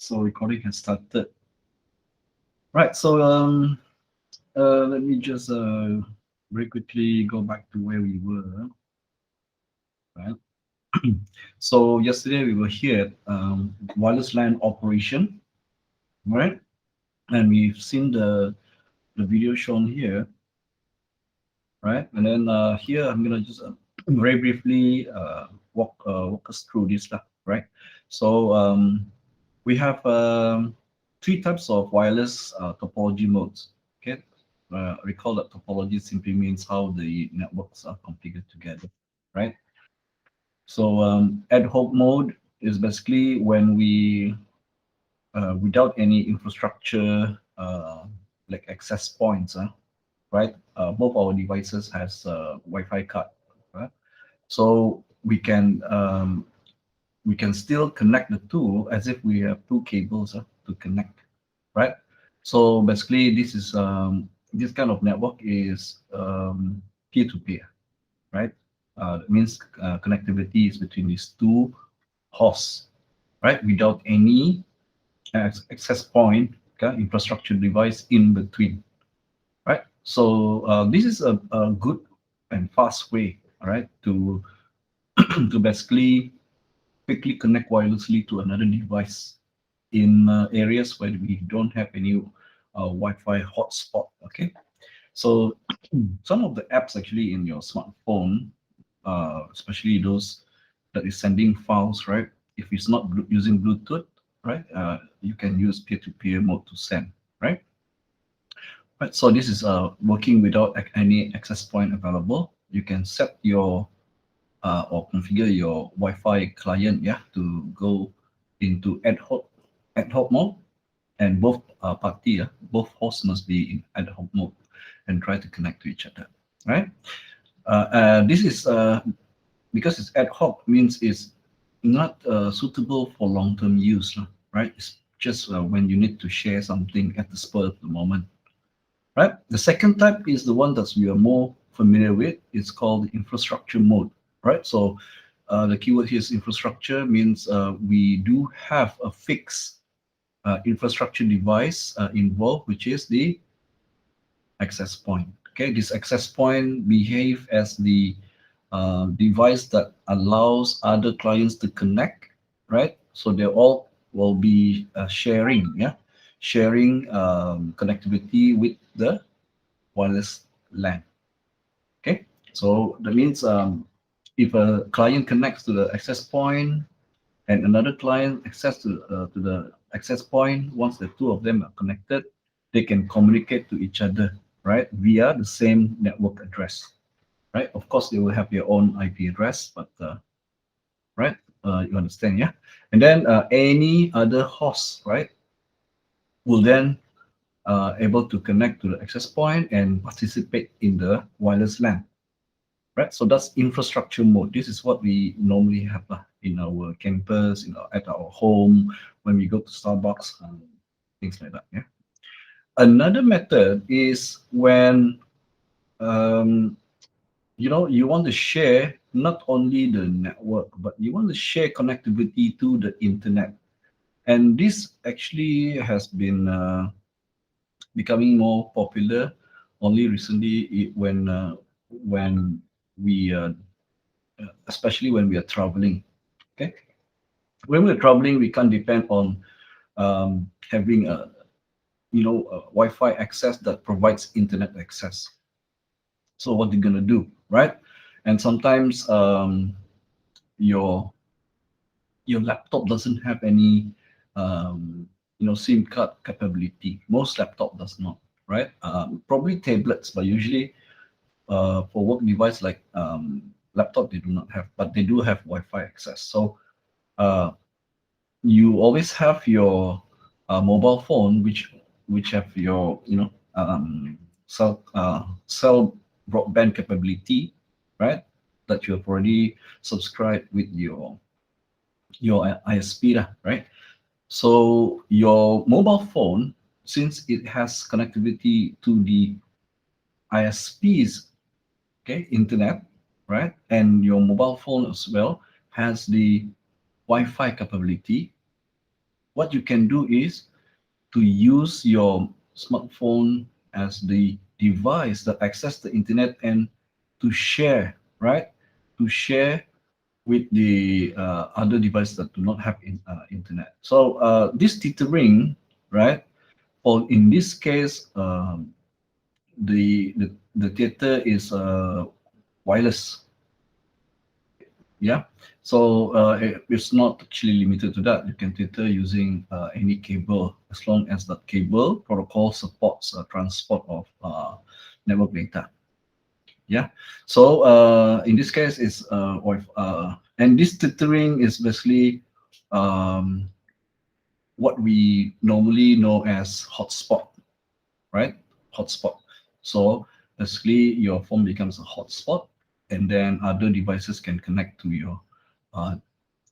So recording has started. Right, so let me just very quickly go back to where we were. Right. So yesterday we were here at wireless LAN operation, right? And we've seen the video shown here, right? And then here I'm gonna just very briefly walk us through this stuff, right? So we have three types of wireless topology modes. Okay, recall that topology simply means how the networks are configured together, right? So ad hoc mode is basically when we without any infrastructure like access points, right? Both our devices has Wi-Fi card, right? So we can still connect the two as if we have two cables to connect, right? So basically, this kind of network is peer-to-peer, right? That means connectivity is between these two hosts, right? Without any access point, okay, infrastructure device in between, right? So this is a good and fast way, all right, to to basically quickly connect wirelessly to another device in areas where we don't have any Wi-Fi hotspot. Okay, so some of the apps actually in your smartphone, especially those that is sending files, right? If it's not using Bluetooth, right, you can use peer-to-peer mode to send, right? Right. So this is working without any access point available. You can set your or configure your Wi-Fi client, yeah, to go into ad hoc mode, and both both hosts must be in ad hoc mode and try to connect to each other, right? This is because it's ad hoc means it's not suitable for long-term use, right? It's just when you need to share something at the spur of the moment, right? The second type is the one that we are more familiar with. It's called infrastructure mode, right? So the keyword here is infrastructure, means we do have a fixed infrastructure device involved, which is the access point. Okay, this access point behave as the device that allows other clients to connect, right? So they all will be sharing, yeah, sharing connectivity with the wireless LAN. Okay, so that means if a client connects to the access point and another client access to the access point, once the two of them are connected, they can communicate to each other, right, via the same network address, right? Of course, they will have their own IP address, but right, you understand, yeah? And then any other host, right, will then able to connect to the access point and participate in the wireless LAN, right? So that's infrastructure mode. This is what we normally have in our campus, at our home, when we go to Starbucks, things like that. Yeah. Another method is when you want to share not only the network, but you want to share connectivity to the internet. And this actually has been becoming more popular only recently when we especially when we are traveling. Okay, when we're traveling, we can't depend on having a Wi-Fi access that provides internet access. So what you're gonna do, right? And sometimes your your laptop doesn't have any SIM card capability. Most laptop does not, right? Probably tablets, but usually for work device like laptop, they do not have, but they do have Wi-Fi access. So uh, you always have your mobile phone, which have your cell broadband capability, right? That you have already subscribed with your ISP, right? So your mobile phone, since it has connectivity to the ISP's internet, right, and your mobile phone as well has the Wi-Fi capability. what you can do is to use your smartphone as the device that access the internet and to share, right? To share with the other devices that do not have internet. So this tethering, right? Or in this case, the tether is wireless. Yeah. So it's not actually limited to that. You can tether using any cable as long as that cable protocol supports transport of network data. Yeah. So in this case, it's and this tethering is basically um, what we normally know as hotspot, right? Hotspot. So basically, your phone becomes a hotspot, and then other devices can connect to your,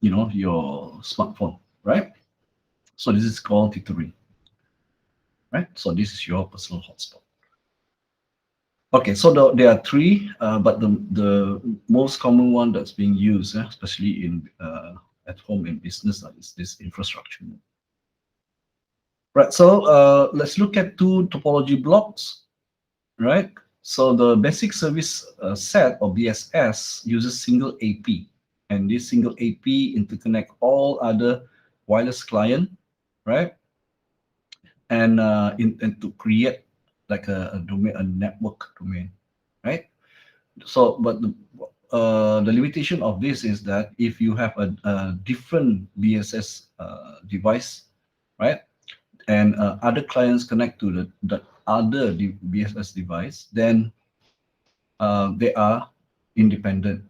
your smartphone, right? So this is called tethering, right? So this is your personal hotspot. Okay, so there are three, but the most common one that's being used, especially in at home and business, is this infrastructure. Right. So let's look at two topology blocks. Right. So the basic service set or BSS uses single AP, and this single AP interconnect all other wireless client, right? And and to create like a domain, a network domain, right? So, but the limitation of this is that if you have a different BSS device, right, and other clients connect to the other BSS device, then they are independent.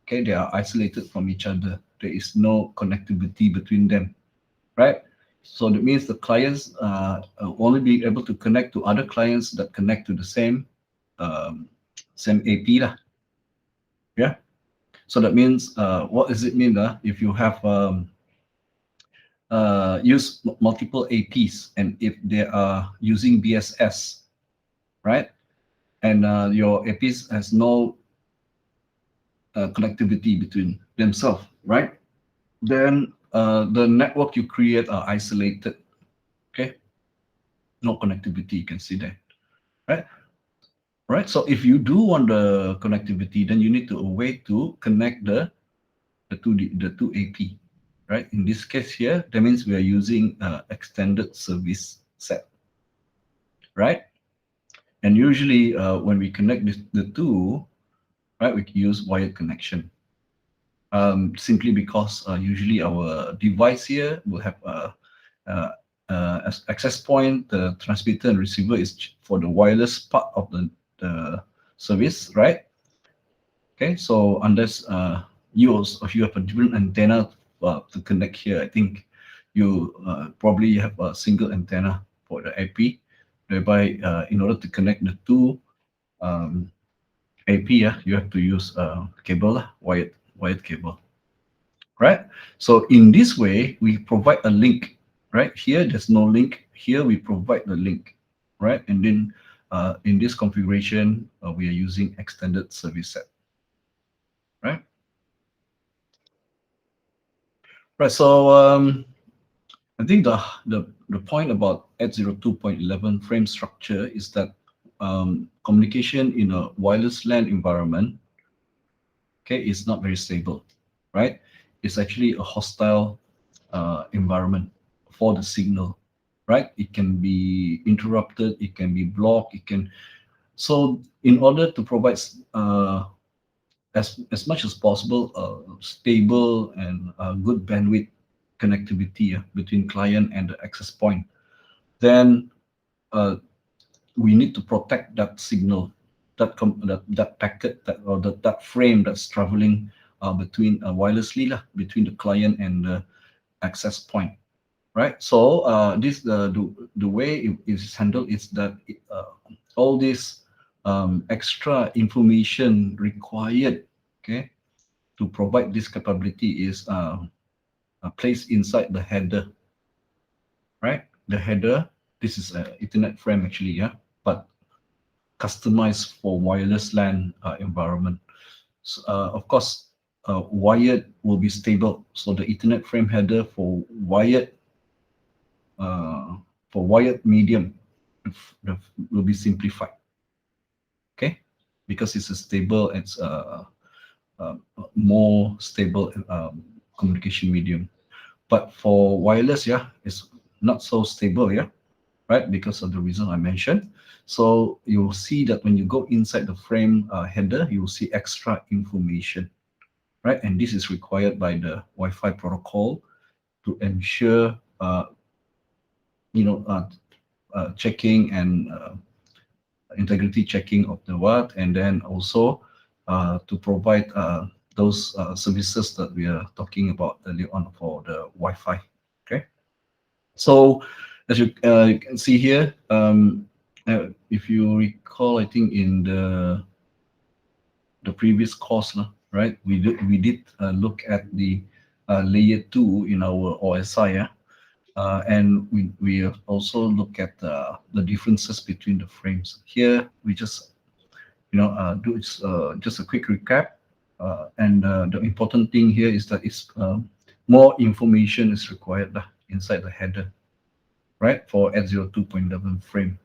Okay, they are isolated from each other. There is no connectivity between them, right? So that means the clients only be able to connect to other clients that connect to the um, same AP lah. Yeah. So that means what does it mean? If you have use multiple APs and if they are using BSS, right? And your APs has no connectivity between themselves, right? Then the network you create are isolated. Okay, no connectivity. You can see that, right? Right. So if you do want the connectivity, then you need to a way to connect the two AP, right? In this case here, that means we are using extended service set, right? And usually when we connect the two, right, we use wired connection. Simply because usually our device here will have uh, access point. The transmitter and receiver is for the wireless part of the service, right? Okay, so unless if you have a different antenna to connect here, I think you probably have a single antenna for the IP, whereby in order to connect the two AP, you have to use cable, wired cable, right? So in this way, we provide a link, right? Here, there's no link. Here, we provide the link, right? And then in this configuration, we are using extended service set, right? Right. So I think the point about 802.11 frame structure is that communication in a wireless LAN environment, okay, is not very stable, right? It's actually a hostile environment for the signal, right? It can be interrupted, it can be blocked, it can. So in order to provide as much as possible stable and good bandwidth connectivity between client and the access point, then we need to protect that signal, that packet, that frame that's traveling between wirelessly between the client and the access point, right? So this the way it is handled is that all this extra information required, okay, to provide this capability is placed inside the header, right? The header, this is an Ethernet frame actually, yeah, but customized for wireless LAN environment. So, of course, wired will be stable. So the Ethernet frame header for wired for wired medium will be simplified. Okay, because it's a stable, it's more stable communication medium. But for wireless, yeah, it's not so stable, yeah, right? Because of the reason I mentioned. So you'll see that when you go inside the frame header, you will see extra information, right? And this is required by the Wi-Fi protocol to ensure, you know, checking and integrity checking of the what, and then also to provide those services that we are talking about earlier on for the Wi-Fi. Okay, so as you can see here, if you recall, I think in the previous course, right, we did look at the layer 2 in our OSI, yeah? And we also look at the differences between the frames. Here we just do just a quick recap, and the important thing here is that it's more information is required inside the header, right, for H0 2.11 frame.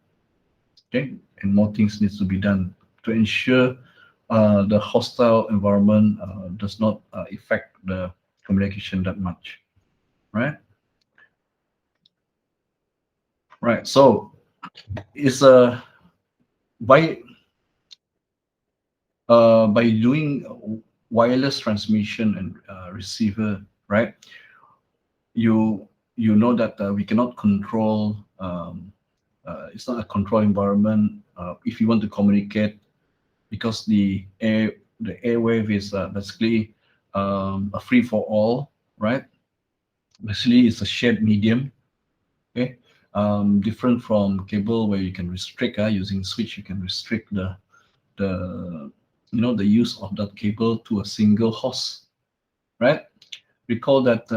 Okay, and more things needs to be done to ensure the hostile environment does not affect the communication that much, right? Right. So it's a by doing wireless transmission and receiver, right? You know that we cannot control. It's not a control environment. If you want to communicate, because the airwave is basically a free for all, right? Basically, it's a shared medium. Okay, different from cable where you can restrict. Using switch, you can restrict the the use of that cable to a single host, right? Recall that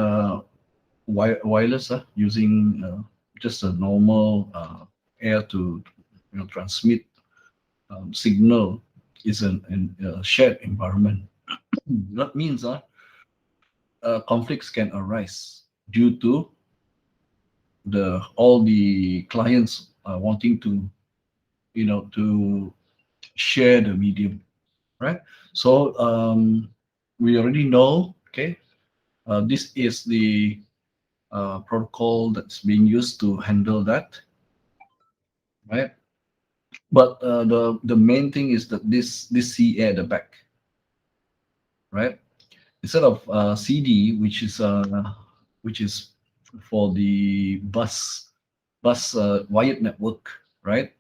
wireless using just a normal air to transmit signal is a shared environment. That means conflicts can arise due to all the clients wanting to to share the medium, right? So we already know, okay, this is the protocol that's being used to handle that, right? But the main thing is that this CA at the back, right? Instead of CD, which is for the bus wired network, right?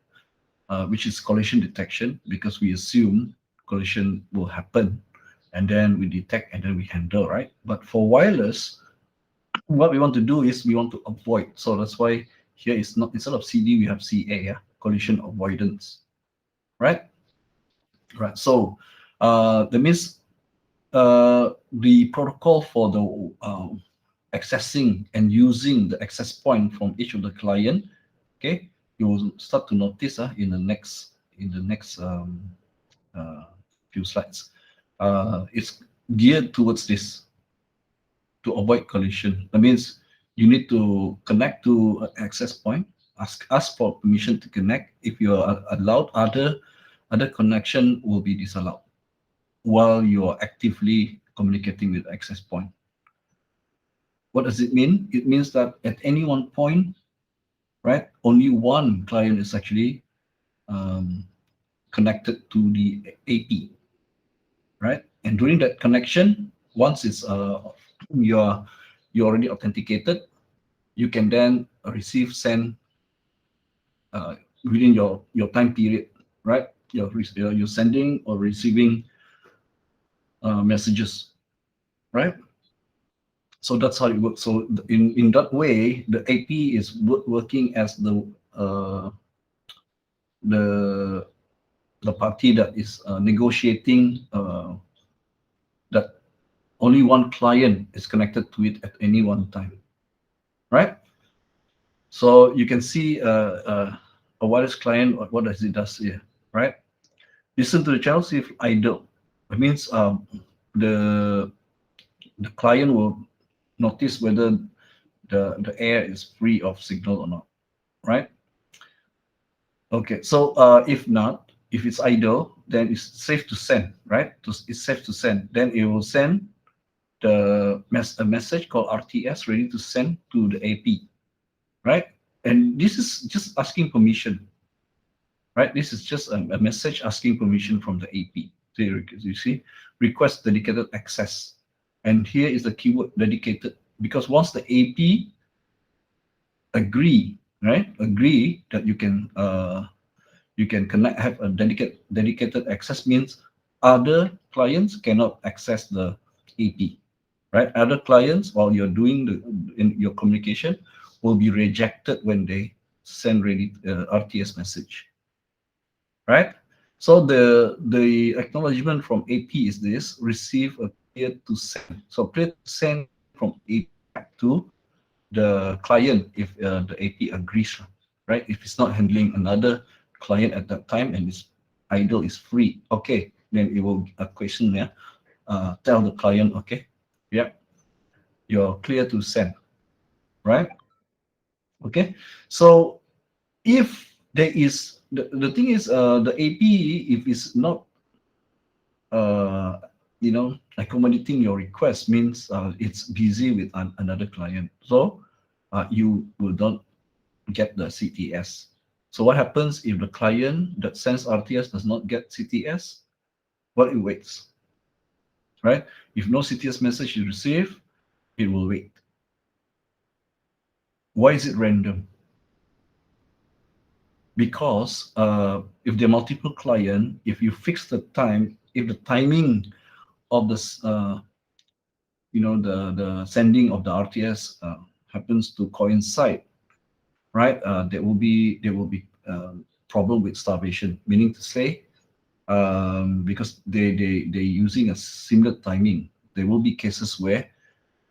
Which is collision detection, because we assume collision will happen, and then we detect and then we handle, right? But for wireless, what we want to do is we want to avoid. So that's why here is not, instead of CD, we have CA, yeah? Collision avoidance, right? Right. So that means the protocol for the accessing and using the access point from each of the client, okay, you will start to notice in the next few slides. It's geared towards this, to avoid collision. That means you need to connect to an access point, ask for permission to connect. If you are allowed, other connection will be disallowed while you are actively communicating with access point. What does it mean? It means that at any one point, right, only one client is actually connected to the AP, right? And during that connection, once it's you're already authenticated, you can then send within your time period, right? You're sending or receiving messages, right? So that's how it works. So in that way, the AP is working as the the party that is negotiating that only one client is connected to it at any one time, right? So you can see a wireless client. What does it does here, right? Listen to the channel, see if idle. It means the client will notice whether the air is free of signal or not, right? Okay, so if not, if it's idle, then it's safe to send, right? It's safe to send. Then it will send a message called RTS, ready to send to the AP, right? And this is just asking permission, right? This is just a message asking permission from the AP. So you see, request dedicated access. And here is the keyword dedicated, because once the AP agree, right? Agree that you can connect, have a dedicated access, means other clients cannot access the AP, right? Other clients, while you're doing in your communication, will be rejected when they send ready RTS message, right? So the acknowledgement from AP is this: receive a clear to send. So clear to send from AP back to the client if the AP agrees, right? If it's not handling another client at that time and it's idle, is free, okay, then it will a question there. Tell the client, okay, yeah, you're clear to send, right? Okay, so if there is the thing is the AP, if it's not uh, accommodating your request, means it's busy with another client, so you will not get the CTS. So what happens if the client that sends RTS does not get CTS? Well, it waits, right? If no CTS message is received, it will wait. Why is it random? Because if there are multiple clients, if you fix the time, if the timing of this, the sending of the RTS happens to coincide, right? There will be problem with starvation, meaning to say, because they're using a similar timing. There will be cases where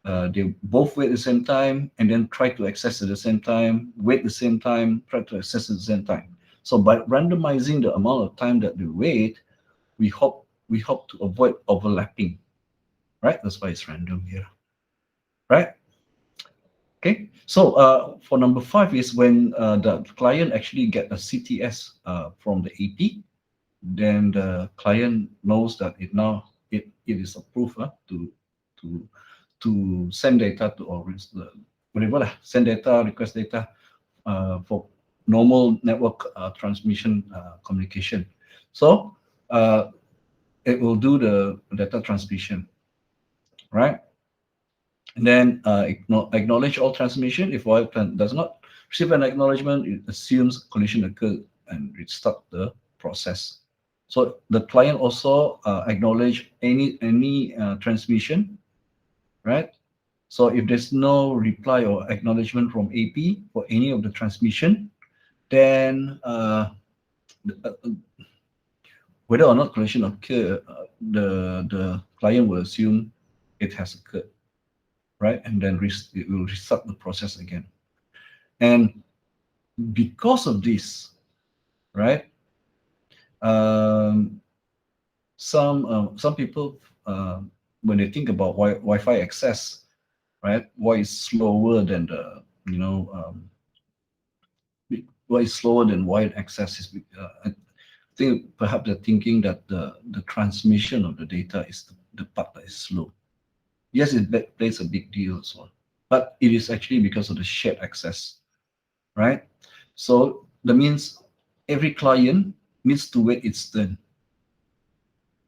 they both wait at the same time and then try to access at the same time, wait at the same time, try to access at the same time. So by randomizing the amount of time that they wait, we hope to avoid overlapping, right? That's why it's random here, right? Okay. So for number 5 is when the client actually get a CTS from the AP, then the client knows that it is approved to to send data to, or whatever lah, send data, request data for normal network transmission communication. So it will do the data transmission, right? And then acknowledge all transmission. If while plan does not receive an acknowledgement, it assumes collision occurred and restart the process. So the client also acknowledge any transmission, right? So if there's no reply or acknowledgement from AP for any of the transmission, then whether or not collision occur, the client will assume it has occurred, right? And then it will restart the process again. And because of this, right? Some people, when they think about Wi-Fi access, right? Why is slower than the why is slower than wired access is I think perhaps they're thinking that the transmission of the data is the part that is slow. Yes, it plays a big deal as well, but it is actually because of the shared access, right? So that means every client needs to wait its turn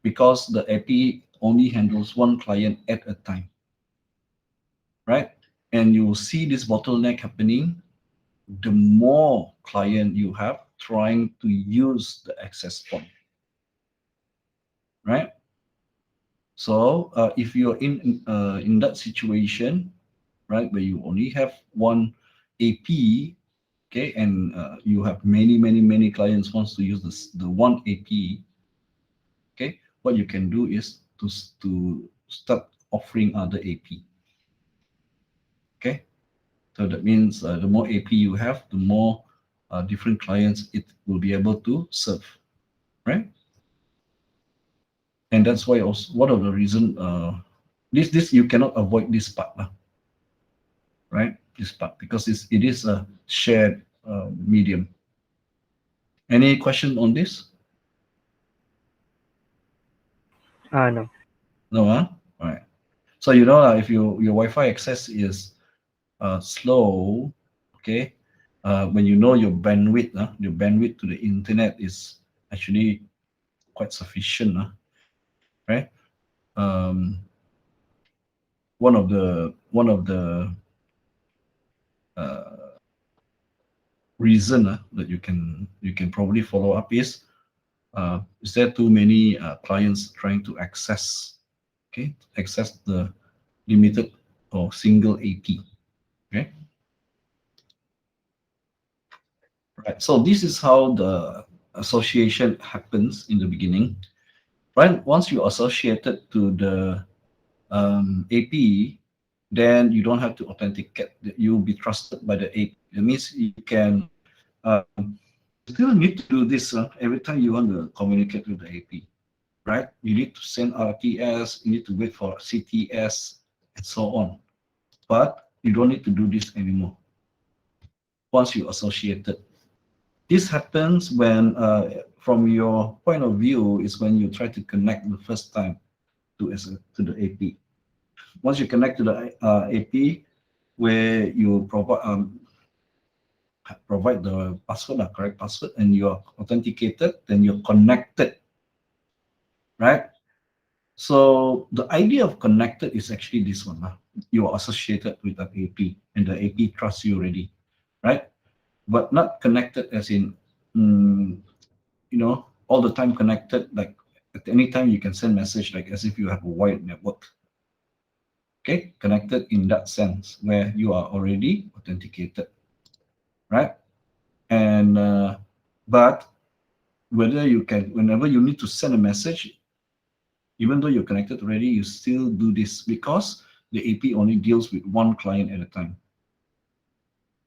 because the AP only handles one client at a time, right? And you will see this bottleneck happening the more client you have trying to use the access point, right? So if you're in that situation, right, where you only have one AP, okay, and you have many clients wants to use the one AP, okay, what you can do is to start offering other AP, okay. So that means the more AP you have, the more different clients it will be able to serve, right? And that's why also one of the reason this you cannot avoid this part, right? this part, because it is a shared medium. Any question on this? No. No, huh? All right. So if your Wi-Fi access is slow, okay, when your bandwidth to the internet is actually quite sufficient, right? Um, one of the uh, reason that you can probably follow up is there too many clients trying to access the limited or single AP, okay? Right. So this is how the association happens in the beginning. Right. Once you associated to the AP, then you don't have to authenticate. You'll be trusted by the AP. It means you can still need to do this every time you want to communicate with the AP. Right. You need to send RTS. You need to wait for CTS and so on. But you don't need to do this anymore once you associated. This happens when, from your point of view, is when you try to connect the first time to the AP. Once you connect to the AP, where you provide the password, the correct password, and you're authenticated, then you're connected, right? So the idea of connected is actually this one. You are associated with that AP, and the AP trusts you already, right? But not connected as in, mm, all the time connected, like at any time you can send message, like as if you have a wired network. Okay, connected in that sense where you are already authenticated, right? And but whether you can, whenever you need to send a message, even though you're connected already, you still do this because the AP only deals with one client at a time.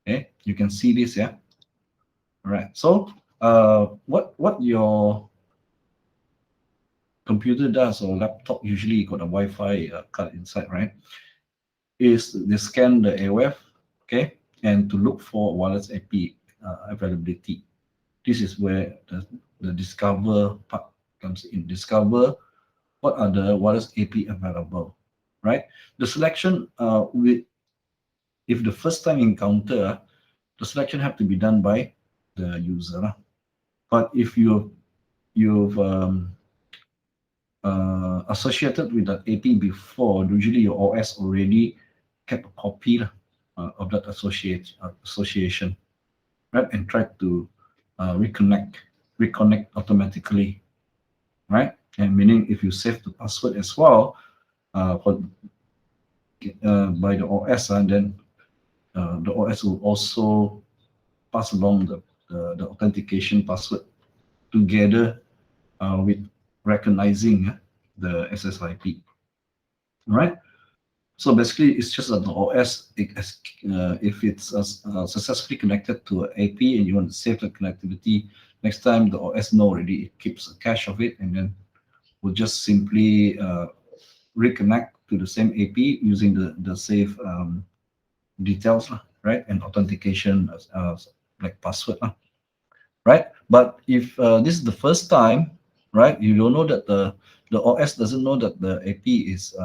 Okay, you can see this, yeah. All right. So what your computer does, or laptop, usually got a Wi-Fi card inside, right? Is they scan the airwave, okay, and to look for wireless AP availability. This is where the discover part comes in. Discover what are the wireless AP available, right? The selection if the first time encounter, the selection have to be done by the user. But if you've associated with that AP before, usually your OS already kept a copy of that association, right? And try to reconnect automatically, right? And meaning if you save the password as well by the OS, and then the OS will also pass along the authentication password together with recognizing the SSIP, right? So basically, it's just that the OS, if it's successfully connected to an AP and you want to save the connectivity, next time the OS know already, it keeps a cache of it, and then will just simply reconnect to the same AP using the save details, right? And authentication like password, right? But if this is the first time, right, you don't know that the OS doesn't know that the AP is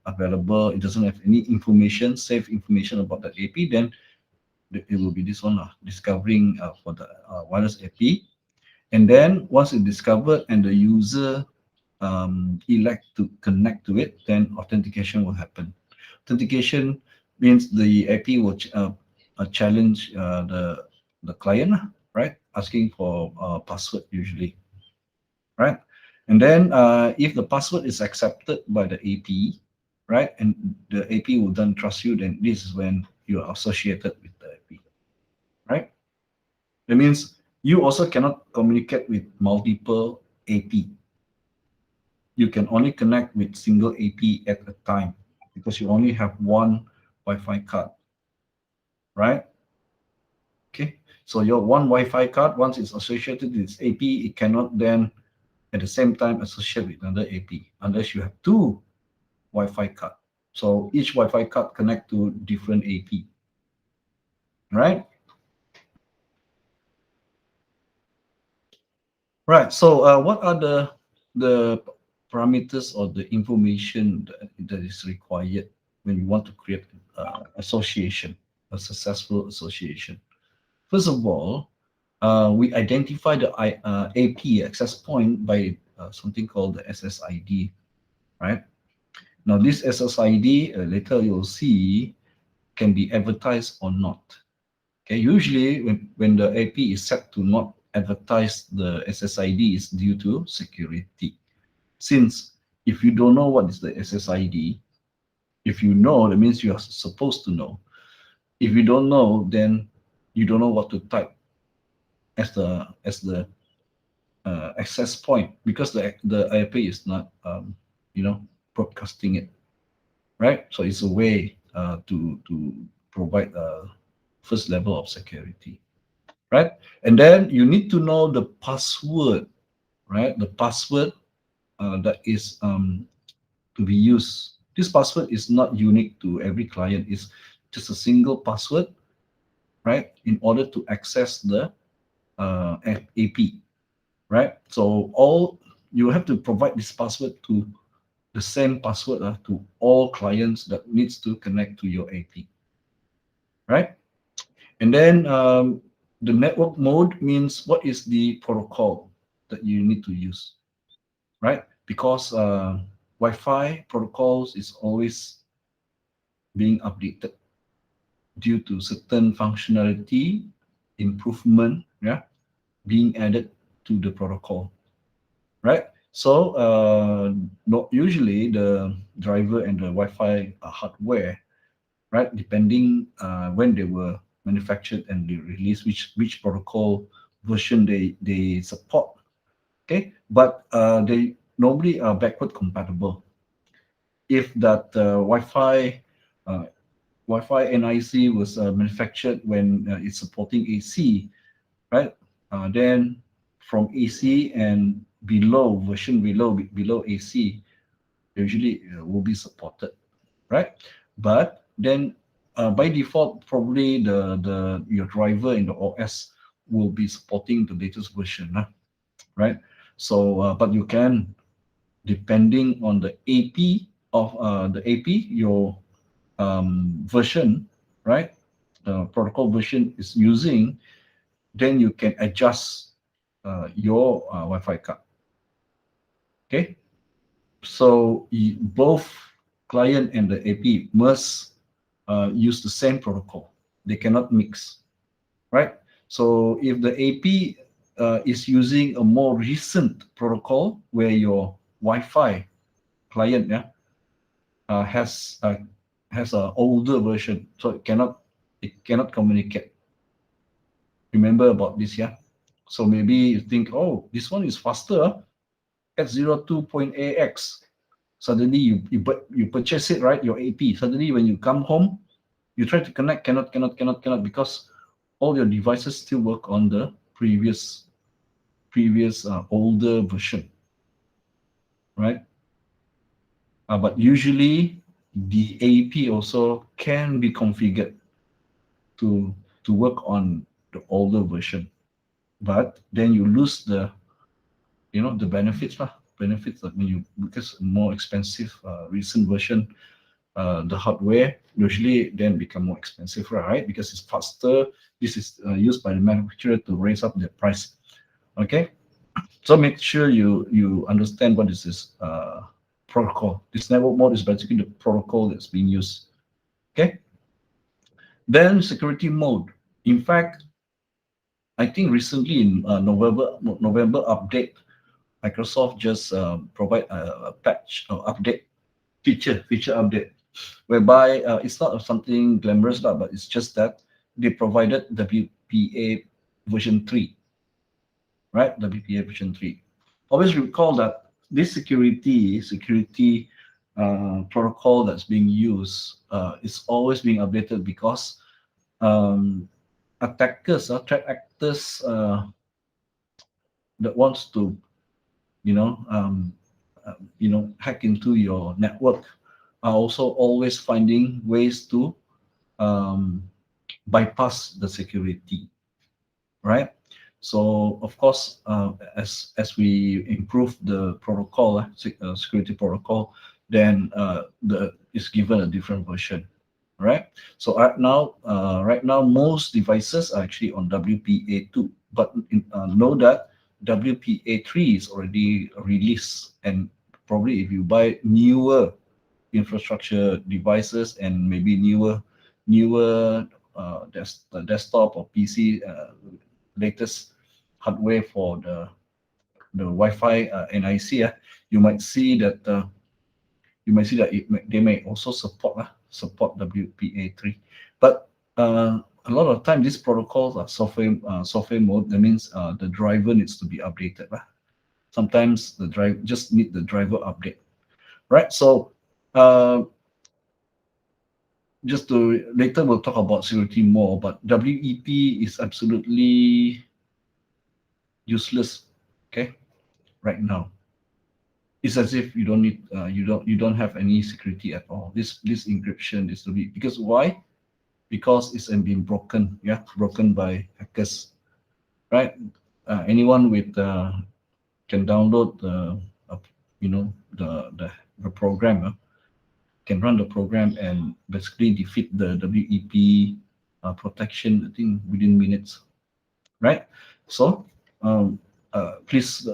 available. It doesn't have any information, safe information about that AP. Then it will be this one, discovering for the wireless AP. And then once it's discovered and the user elect to connect to it, then authentication will happen. Authentication means the AP will challenge the client, right? Asking for password usually, right? And then if the password is accepted by the AP, right, and the AP will then trust you, then this is when you are associated with the AP, right? That means you also cannot communicate with multiple AP. You can only connect with single AP at a time because you only have one Wi-Fi card, right? Okay, so your one Wi-Fi card, once it's associated with its AP, it cannot then at the same time associate with another AP unless you have two Wi-Fi card. So each Wi-Fi card connect to different AP. right? Right. So what are the parameters or the information that is required when you want to create association, a successful association? First of all, we identify the AP access point by something called the SSID, right? Now this SSID, later you'll see, can be advertised or not. Okay, usually when the AP is set to not advertise the SSID is due to security. Since if you don't know what is the SSID, if you know, that means you are supposed to know. If you don't know, then you don't know what to type as the access point, because the IP is not you know, broadcasting it, right? So it's a way to provide a first level of security, right? And then you need to know the password, right? The password that is to be used. This password is not unique to every client. It's just a single password, right? In order to access the AP, right? So all you have to provide this password to the same password to all clients that needs to connect to your AP, right? And then the network mode means what is the protocol that you need to use, right? Because Wi-Fi protocols is always being updated due to certain functionality improvement, yeah, being added to the protocol, right? So not usually the driver and the Wi-Fi hardware, right, depending when they were manufactured and they released, which protocol version they support. Okay, but they normally are backward compatible. If that uh, Wi-Fi NIC was manufactured when it's supporting AC, right? Then from AC and below, version below AC, usually will be supported, right? But then by default, probably the your driver in the OS will be supporting the latest version, right? So, but you can, depending on the AP of the AP, your version, right? The protocol version is using, then you can adjust your Wi-Fi card. Okay, so both client and the AP must use the same protocol. They cannot mix, right? So if the AP is using a more recent protocol where your Wi-Fi client, yeah, uh, has uh, has an older version, so it cannot communicate. Remember about this, yeah? So maybe you think, oh, this one is faster, X02.AX. Suddenly you purchase it, right? Your AP. Suddenly when you come home, you try to connect, cannot, because all your devices still work on the previous older version, right? But usually the AP also can be configured to work on the older version, but then you lose the, the benefits lah. Benefits that when you, because more expensive recent version, the hardware usually then become more expensive, right? Because it's faster. This is used by the manufacturer to raise up the price. Okay, so make sure you understand what is this protocol. This network mode is basically the protocol that's being used. Okay, then security mode. In fact, I think recently in November update, Microsoft just provide a patch or update feature update, whereby it's not something glamorous, but it's just that they provided WPA version 3, right? WPA version 3. Always recall that this security protocol that's being used is always being updated, because um, attackers or threat actors that wants to, hack into your network are also always finding ways to um, bypass the security, right? So of course, as we improve the protocol, security protocol, then is given a different version, right? So right now, most devices are actually on WPA2, but know that WPA3 is already released, and probably if you buy newer infrastructure devices and maybe newer desktop or PC latest hardware for the Wi-Fi NIC, you might see that they may also support WPA3, but a lot of time these protocols are software mode. That means the driver needs to be updated. Sometimes the drive just need the driver update, right? So just to later we'll talk about security more, but WEP is absolutely useless. Okay, right now it's as if you don't need you don't have any security at all. This encryption is to be, because why? Because it's been broken. Yeah, broken by hackers, right? Anyone with can download you know the program, can run the program and basically defeat the WEP protection, I think, within minutes, right? So please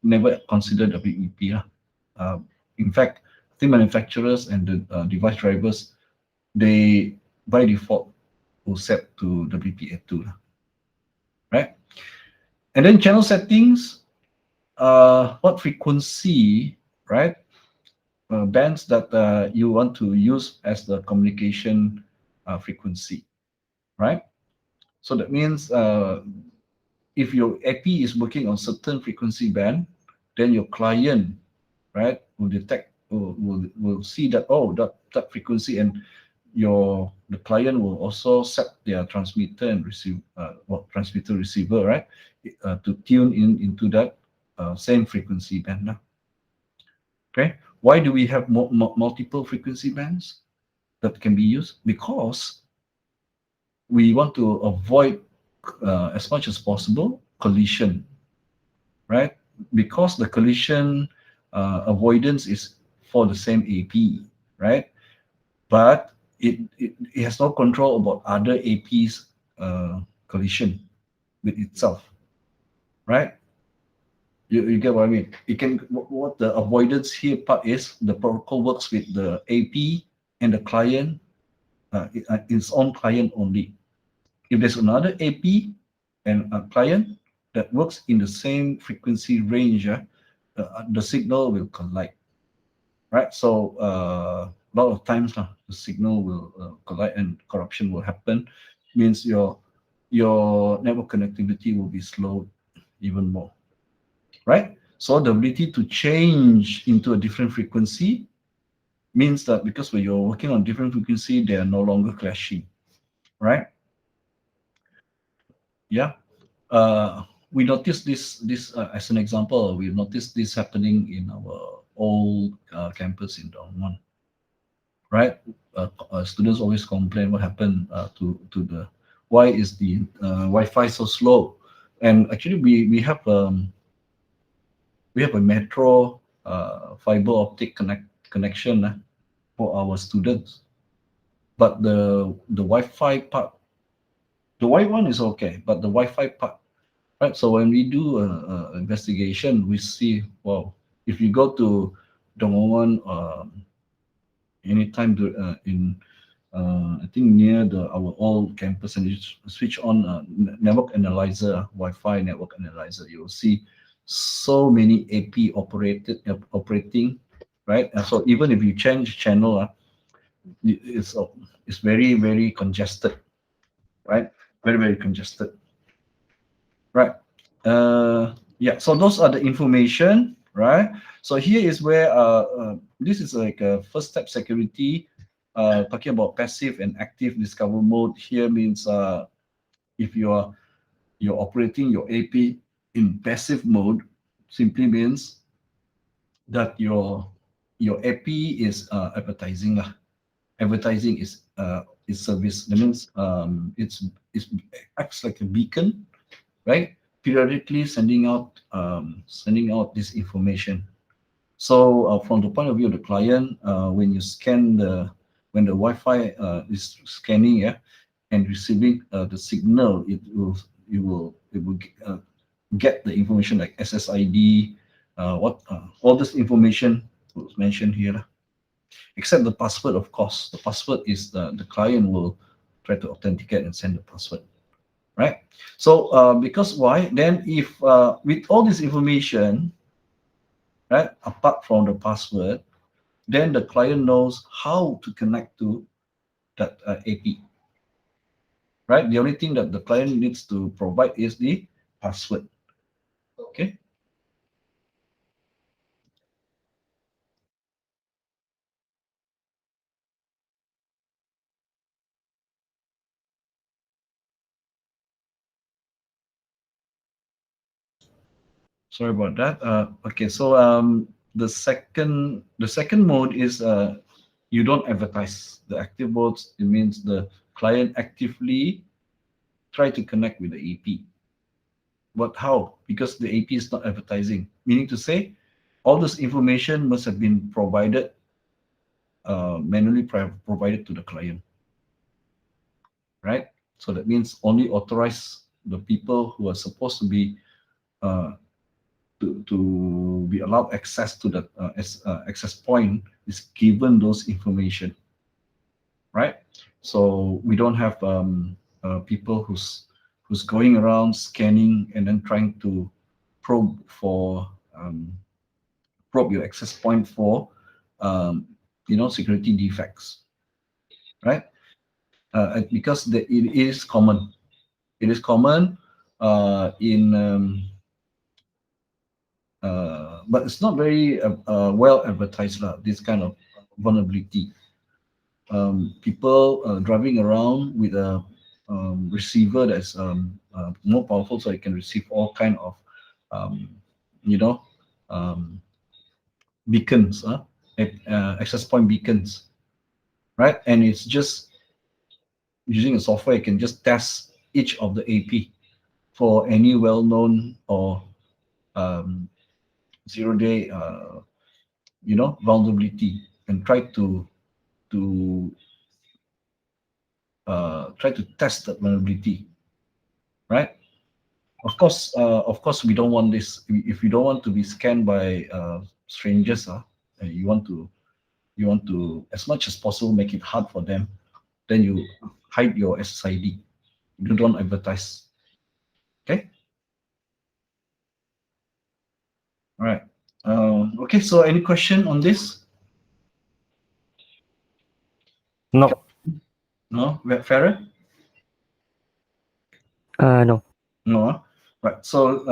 never consider WEP. In fact, I think manufacturers and the device drivers, they by default will set to WPA2, right? And then channel settings, what frequency, right? Bands that you want to use as the communication frequency, right? So that means if your AP is working on certain frequency band, then your client, right, will detect, will see that, oh, that frequency, and the client will also set their transmitter and transmitter receiver, right, to tune into that same frequency band now. Okay, why do we have multiple frequency bands that can be used? Because we want to avoid as much as possible collision, right? Because the collision avoidance is for the same AP, right? But it has no control about other AP's collision with itself, right? You get what I mean? It can, what the avoidance here part is, the protocol works with the AP and the client, its own client only. If there's another AP and a client that works in the same frequency range, the signal will collide, right? So a lot of times the signal will collide and corruption will happen. Means your network connectivity will be slowed even more, right? So the ability to change into a different frequency means that because when you're working on different frequency, they are no longer clashing, right? Yeah. We noticed this as an example. We noticed this happening in our old campus in Dongwon, right? Students always complain what happened to the, why is the Wi-Fi so slow? And actually, we have a metro fiber optic connection for our students, but the Wi-Fi part, the white one is okay, but the Wi-Fi part, right? So when we do a investigation, we see, well, if you go to Dongwon anytime in I think near our old campus, and you switch on network analyzer, Wi-Fi network analyzer, you'll see so many AP operating, right? And so even if you change channel, it's very, very congested, right? Very, very congested, right? Yeah. So those are the information, right? So here is where this is like a first step security. Talking about passive and active discover mode here means if you're operating your AP in passive mode, simply means that your AP is advertising. Advertising is its service. That means it acts like a beacon, right? Periodically sending out this information. So from the point of view of the client, when you scan when the Wi-Fi is scanning, yeah, and receiving the signal, it will get the information like SSID, all this information was mentioned here, except the password, of course. The password is the client will try to authenticate and send the password, right? So because why? Then if with all this information, right, apart from the password, then the client knows how to connect to that AP, right? The only thing that the client needs to provide is the password. Okay. Sorry about that. Okay, so the second mode is you don't advertise the active modes. It means the client actively try to connect with the AP. But how? Because the AP is not advertising. Meaning to say, all this information must have been provided manually provided to the client, right? So that means only authorize the people who are supposed to be uh, to be allowed access to the access point is given those information, right? So we don't have people who's going around scanning and then trying to probe for probe your access point for um, security defects, right? Because it is common. It is common in but it's not very well advertised lah, this kind of vulnerability. People driving around with a receiver that's more powerful, so it can receive all kind of um, you know um, beacons, access point beacons, right? And it's just using a software, it can just test each of the AP for any well-known or um, zero-day vulnerability, and to try to test that vulnerability, right? Of course, we don't want this. If you don't want to be scanned by strangers, you want to as much as possible make it hard for them. Then you hide your SSID. You don't advertise. Okay. All right. Okay. So, any question on this? No. No, Farah? No. No. Right. So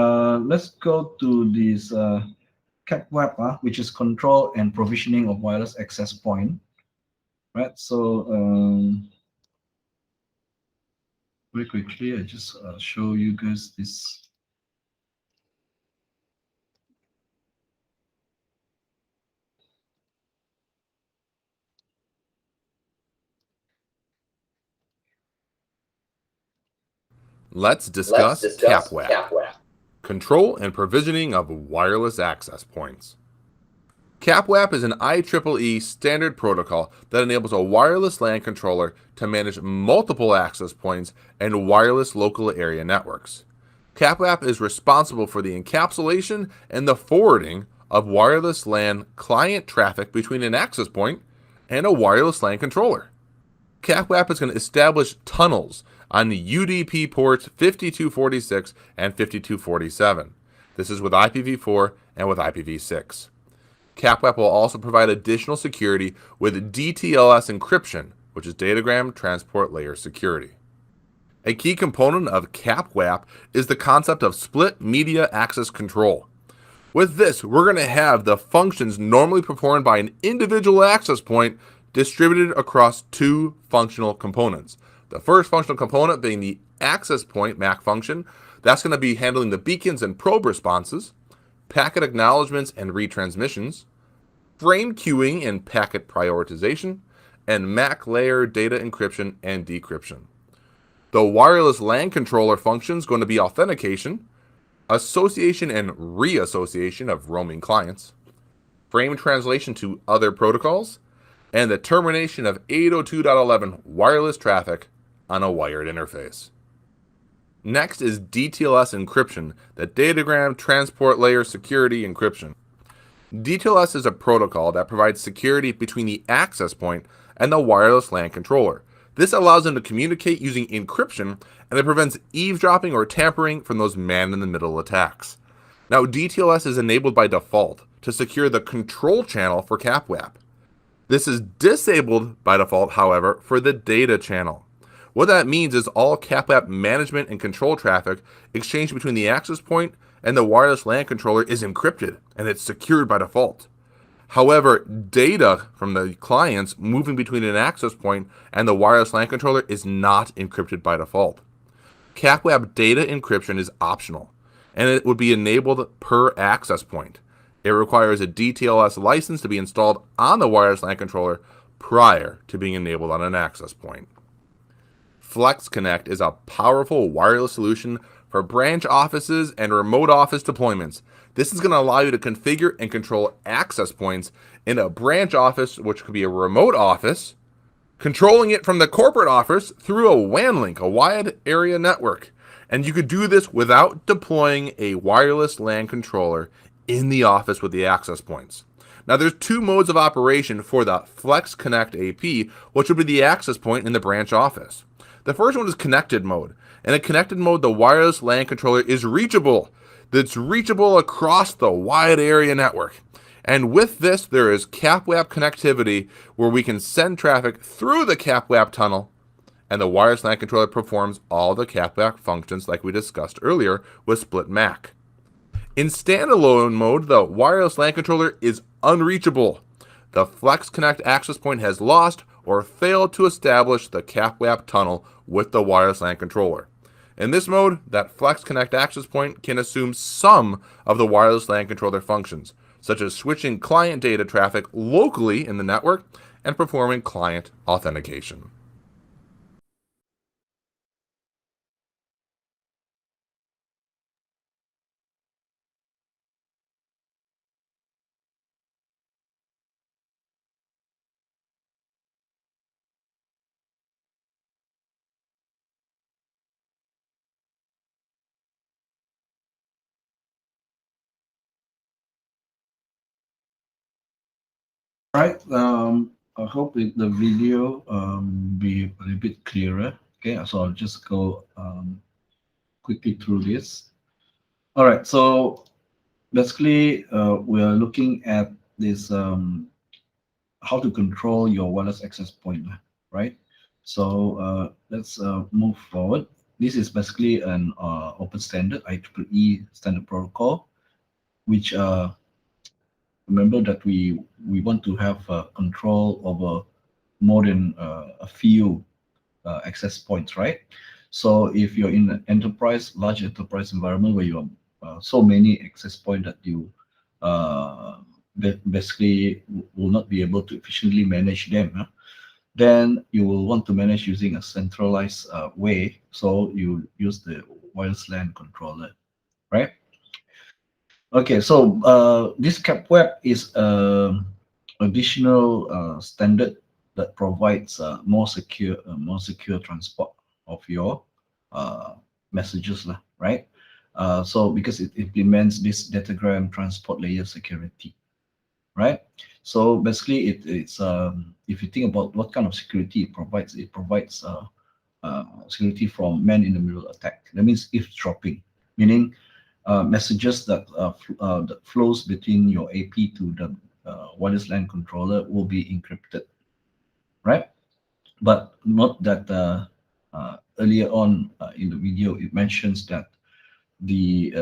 let's go to this CapWeb, which is control and provisioning of wireless access point. Right. So very quickly, I just show you guys this. Let's discuss CapWap, control and provisioning of wireless access points. CapWap is an IEEE standard protocol that enables a wireless LAN controller to manage multiple access points and wireless local area networks. CapWap is responsible for the encapsulation and the forwarding of wireless LAN client traffic between an access point and a wireless LAN controller. CapWap is going to establish tunnels on the UDP ports 5246 and 5247. This is with IPv4 and with IPv6. CapWap will also provide additional security with DTLS encryption, which is Datagram Transport Layer Security. A key component of CapWap is the concept of split media access control. With this, we're going to have the functions normally performed by an individual access point distributed across two functional components. The first functional component being the access point MAC function. That's going to be handling the beacons and probe responses, packet acknowledgements and retransmissions, frame queuing and packet prioritization, and MAC layer data encryption and decryption. The wireless LAN controller function is going to be authentication, association and reassociation of roaming clients, frame translation to other protocols, and the termination of 802.11 wireless traffic on a wired interface. Next is DTLS encryption, the Datagram Transport Layer Security Encryption. DTLS is a protocol that provides security between the access point and the wireless LAN controller. This allows them to communicate using encryption, and it prevents eavesdropping or tampering from those man-in-the-middle attacks. Now, DTLS is enabled by default to secure the control channel for CapWap. This is disabled by default, however, for the data channel. What that means is all CapWap management and control traffic exchanged between the access point and the wireless LAN controller is encrypted, and it's secured by default. However, data from the clients moving between an access point and the wireless LAN controller is not encrypted by default. CapWap data encryption is optional, and it would be enabled per access point. It requires a DTLS license to be installed on the wireless LAN controller prior to being enabled on an access point. FlexConnect is a powerful wireless solution for branch offices and remote office deployments. This is going to allow you to configure and control access points in a branch office, which could be a remote office, controlling it from the corporate office through a WAN link, a wide area network. And you could do this without deploying a wireless LAN controller in the office with the access points. Now, there's two modes of operation for the FlexConnect AP, which would be the access point in the branch office. The first one is connected mode. In a connected mode, the wireless LAN controller is reachable. That's reachable across the wide area network. And with this, there is CapWap connectivity where we can send traffic through the CapWap tunnel, and the wireless LAN controller performs all the CapWap functions like we discussed earlier with split MAC. In standalone mode, the wireless LAN controller is unreachable. The FlexConnect access point has lost or failed to establish the CapWap tunnel with the wireless LAN controller. In this mode, that FlexConnect access point can assume some of the wireless LAN controller functions, such as switching client data traffic locally in the network and performing client authentication. Right. I hope the video be a little bit clearer. Okay, so I'll just go quickly through this. All right. So basically, we are looking at this how to control your wireless access point, right? So let's move forward. This is basically an open standard, IEEE standard protocol, which remember that we want to have control over more than a few access points, right? So if you're in an enterprise, large enterprise environment where you have so many access points that you basically will not be able to efficiently manage them, then you will want to manage using a centralized way. So you use the wireless LAN controller, right? Okay, so this CapWap is additional standard that provides more secure transport of your messages, right? So because it implements this datagram transport layer security, right? So basically, it's if you think about what kind of security it provides security from man-in-the-middle attack. That means eavesdropping, meaning messages that flows between your AP to the wireless LAN controller will be encrypted, right? But note that earlier on in the video, it mentions that the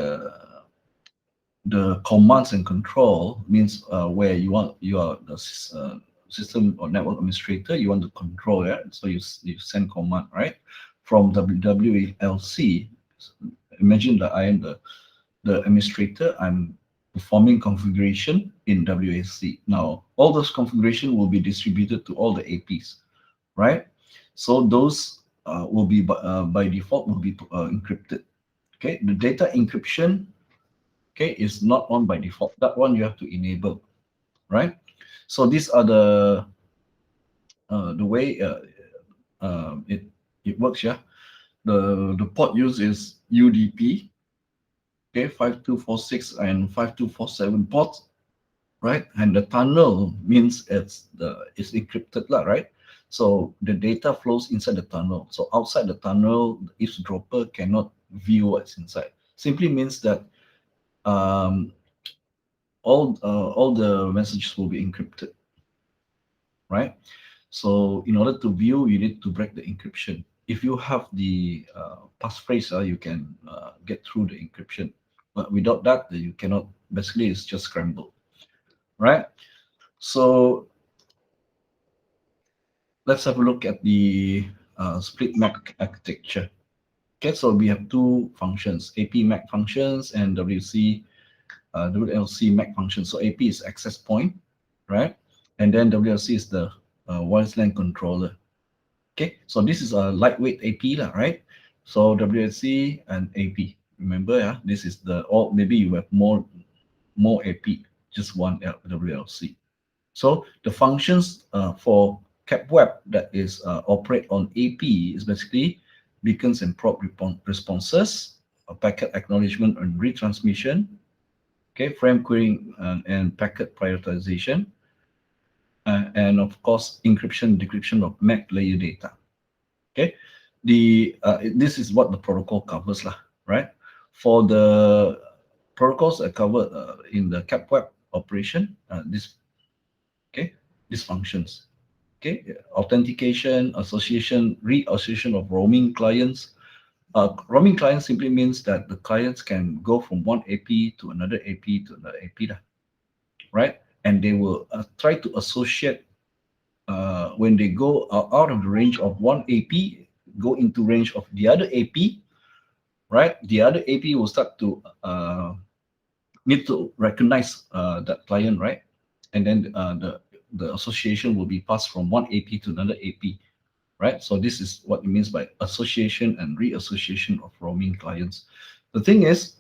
commands and control means where you are the system or network administrator, you want to control it, so you send command, right? From WLAC, imagine that I am the administrator, I'm performing configuration in WAC. Now, all those configuration will be distributed to all the APs, right? So those will be by default will be encrypted. Okay, the data encryption, okay, is not on by default. That one you have to enable, right? So these are the way it works. Yeah, the port used is UDP. Okay, 5246 and 5247 ports, right? And the tunnel means it's encrypted, right? So the data flows inside the tunnel. So outside the tunnel, the eavesdropper cannot view what's inside. Simply means that all the messages will be encrypted, right? So in order to view, you need to break the encryption. If you have the passphrase, you can get through the encryption. But without that, you cannot. Basically, it's just scrambled, right? So let's have a look at the split MAC architecture. Okay, so we have two functions, AP MAC functions and WLC MAC functions. So AP is access point, right? And then WLC is the wireless LAN controller. Okay, so this is a lightweight AP, right? So WLC and AP. Remember, yeah, this is the, or maybe you have more AP, just one WLC. So the functions for CapWeb that is operate on AP is basically beacons and probe responses, packet acknowledgement and retransmission, okay, frame querying and packet prioritization, and of course encryption, decryption of MAC layer data. Okay, this is what the protocol covers, right? For the protocols that covered in the CapWeb operation, these functions. Okay, authentication, association, reassociation of roaming clients. Roaming clients simply means that the clients can go from one AP to another AP to another AP, right? And they will try to associate when they go out of the range of one AP, go into range of the other AP, right? The other AP will start to need to recognize that client, right? And then the association will be passed from one AP to another AP, right? So this is what it means by association and reassociation of roaming clients. The thing is,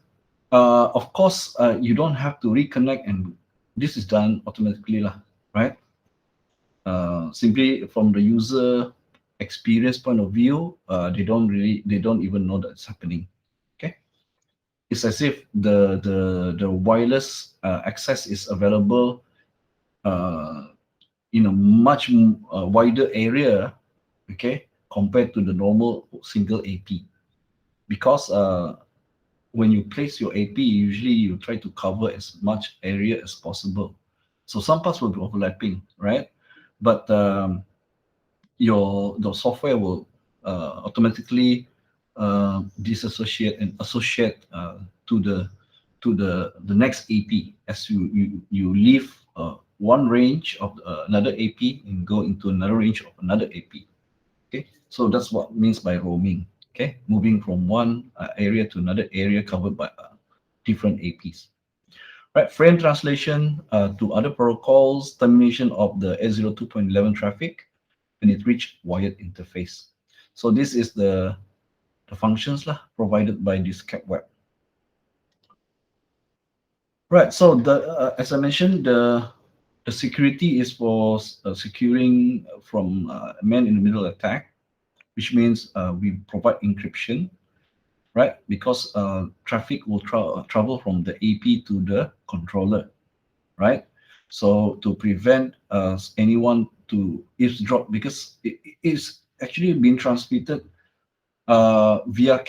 of course, you don't have to reconnect, and this is done automatically, right? Simply from the user experience point of view, they don't even know that it's happening. Okay, it's as if the wireless access is available in a much wider area, okay, compared to the normal single AP. Because when you place your AP, usually you try to cover as much area as possible. So some parts will be overlapping, right? But the software will automatically disassociate and associate to the next AP as you leave one range of another AP and go into another range of another AP. Okay, so that's what means by roaming. Okay, moving from one area to another area covered by different APs. Right, frame translation to other protocols, termination of the 802.11 traffic when it reach wired interface. So this is the functions provided by this CapWeb. Right, so the as I mentioned, the security is for securing from man-in-the-middle attack, which means we provide encryption, right? Because traffic will travel from the AP to the controller, right? So to prevent anyone to eavesdrop, because it is actually being transmitted via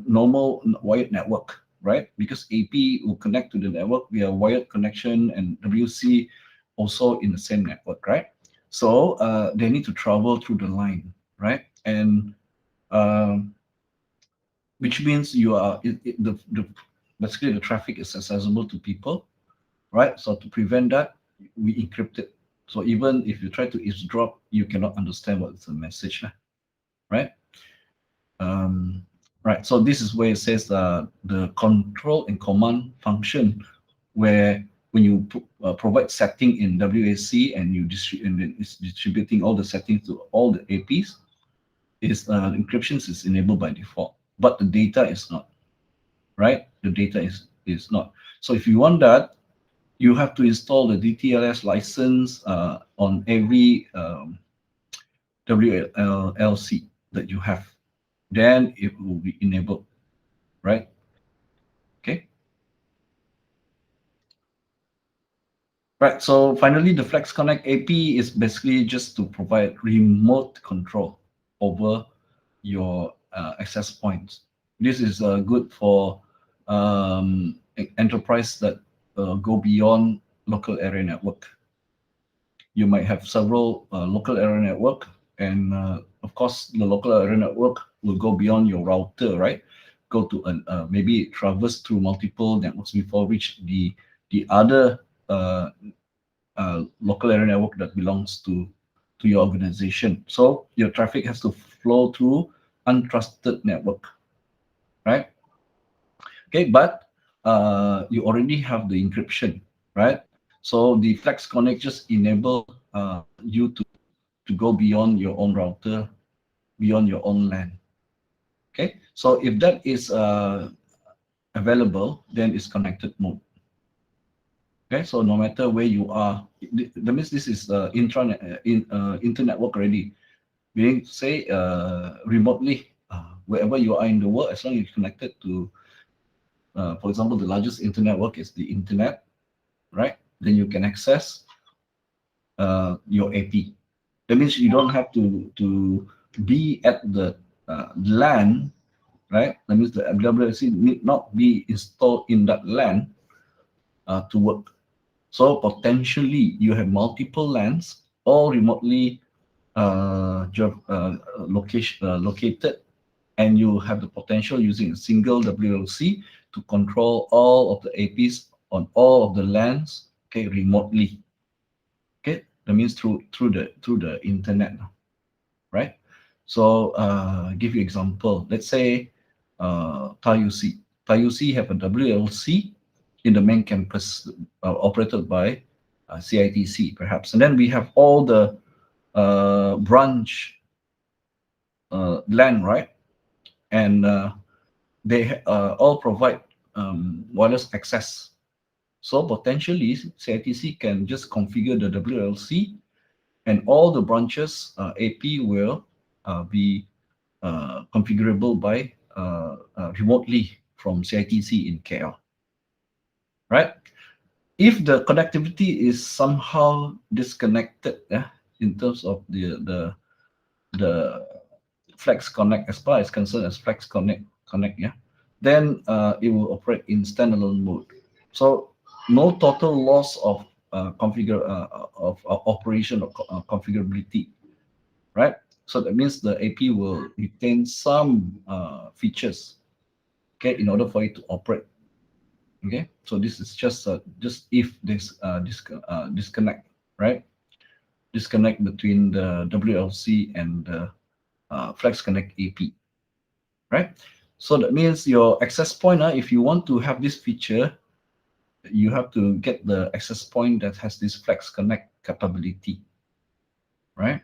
normal wired network, right? Because AP will connect to the network via wired connection and WC also in the same network, right? So they need to travel through the line, right? And which means you are basically the traffic is accessible to people, right? So to prevent that, we encrypt it. So even if you try to eavesdrop, you cannot understand what's the message, right? Right. So this is where it says the control and command function where when you provide setting in WAC and and then it's distributing all the settings to all the APs, encryptions is enabled by default, but the data is not, right? The data is not. So if you want that, you have to install the DTLS license on every WLC that you have. Then it will be enabled, right? Okay. Right, so finally, the Flex Connect AP is basically just to provide remote control over your access points. This is good for enterprise that go beyond local area network. You might have several local area network, and of course, the local area network will go beyond your router, right? Go to maybe traverse through multiple networks before reach the other local area network that belongs to your organization. So your traffic has to flow through untrusted network, right? Okay, but you already have the encryption, right? So the Flex Connect just enable you to go beyond your own router, beyond your own LAN. Okay, so if that is available, then it's connected mode. Okay, so no matter where you are, that means this is inter-network ready. Meaning, say remotely, wherever you are in the world, as long as you're connected to, for example, the largest internet is the internet, right? Then you can access your AP. That means you don't have to be at the LAN, right? That means the WLAN need not be installed in that LAN to work. So potentially you have multiple LANs all remotely located, and you have the potential using a single WLC to control all of the APs on all of the LANs, okay, remotely. Okay, that means through the internet, right? So give you example. Let's say TAUC. TAUC have a WLC in the main campus operated by CITC, perhaps, and then we have all the branch LAN, right? And they all provide wireless access. So potentially, CITC can just configure the WLC, and all the branches AP will be configurable by remotely from CITC in KL, right? If the connectivity is somehow disconnected, in terms of the Flex Connect, as far as concerned as Flex Connect, then it will operate in standalone mode. So no total loss of operation or configurability, right? So that means the AP will retain some features, okay, in order for it to operate. Okay, so this is just if this disconnect, right? Disconnect between the WLC and the Flex Connect AP, right? So that means your access point, if you want to have this feature, you have to get the access point that has this Flex Connect capability, right?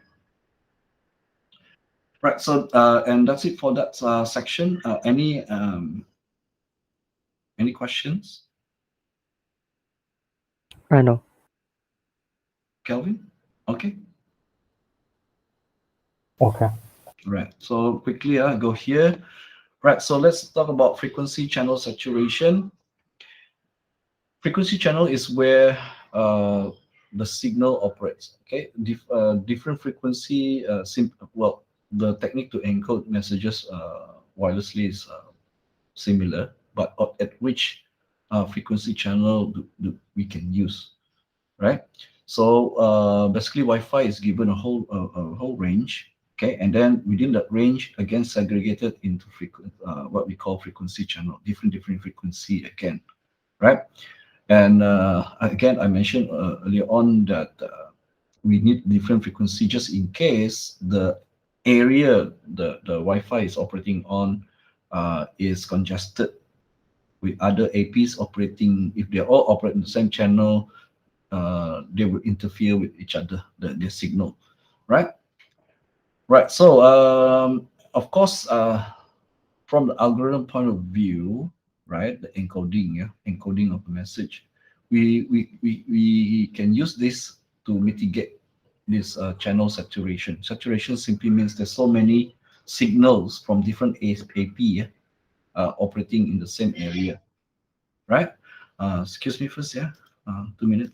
Right. So and that's it for that section. Any questions, No. Kelvin? Okay. Okay. Right. So quickly, go here. Right. So let's talk about frequency channel saturation. Frequency channel is where the signal operates. Okay. Different frequency. Well, the technique to encode messages wirelessly is similar, but at which frequency channel we can use, right? So basically, Wi-Fi is given a whole range. Okay, and then within that range, again segregated into what we call frequency channel, different frequency again, right? And again, I mentioned earlier on that we need different frequency just in case the area the Wi-Fi is operating on is congested, with other APs operating. If they're all operating the same channel, they will interfere with each other, their signal, right? Right. So of course, from the algorithm point of view, right, the encoding, encoding of the message, we can use this to mitigate this channel saturation. Saturation simply means there's so many signals from different AP operating in the same area, right? Excuse me first, 2 minutes.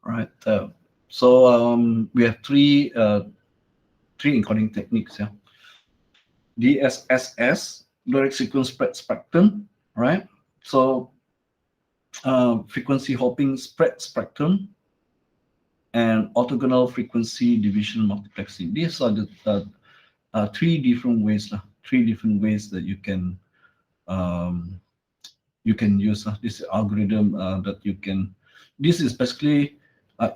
Right. So we have three encoding techniques. DSSS, direct sequence spread spectrum, right? So frequency hopping spread spectrum and orthogonal frequency division multiplexing. These are the three different ways that you can use this algorithm that you can. This is basically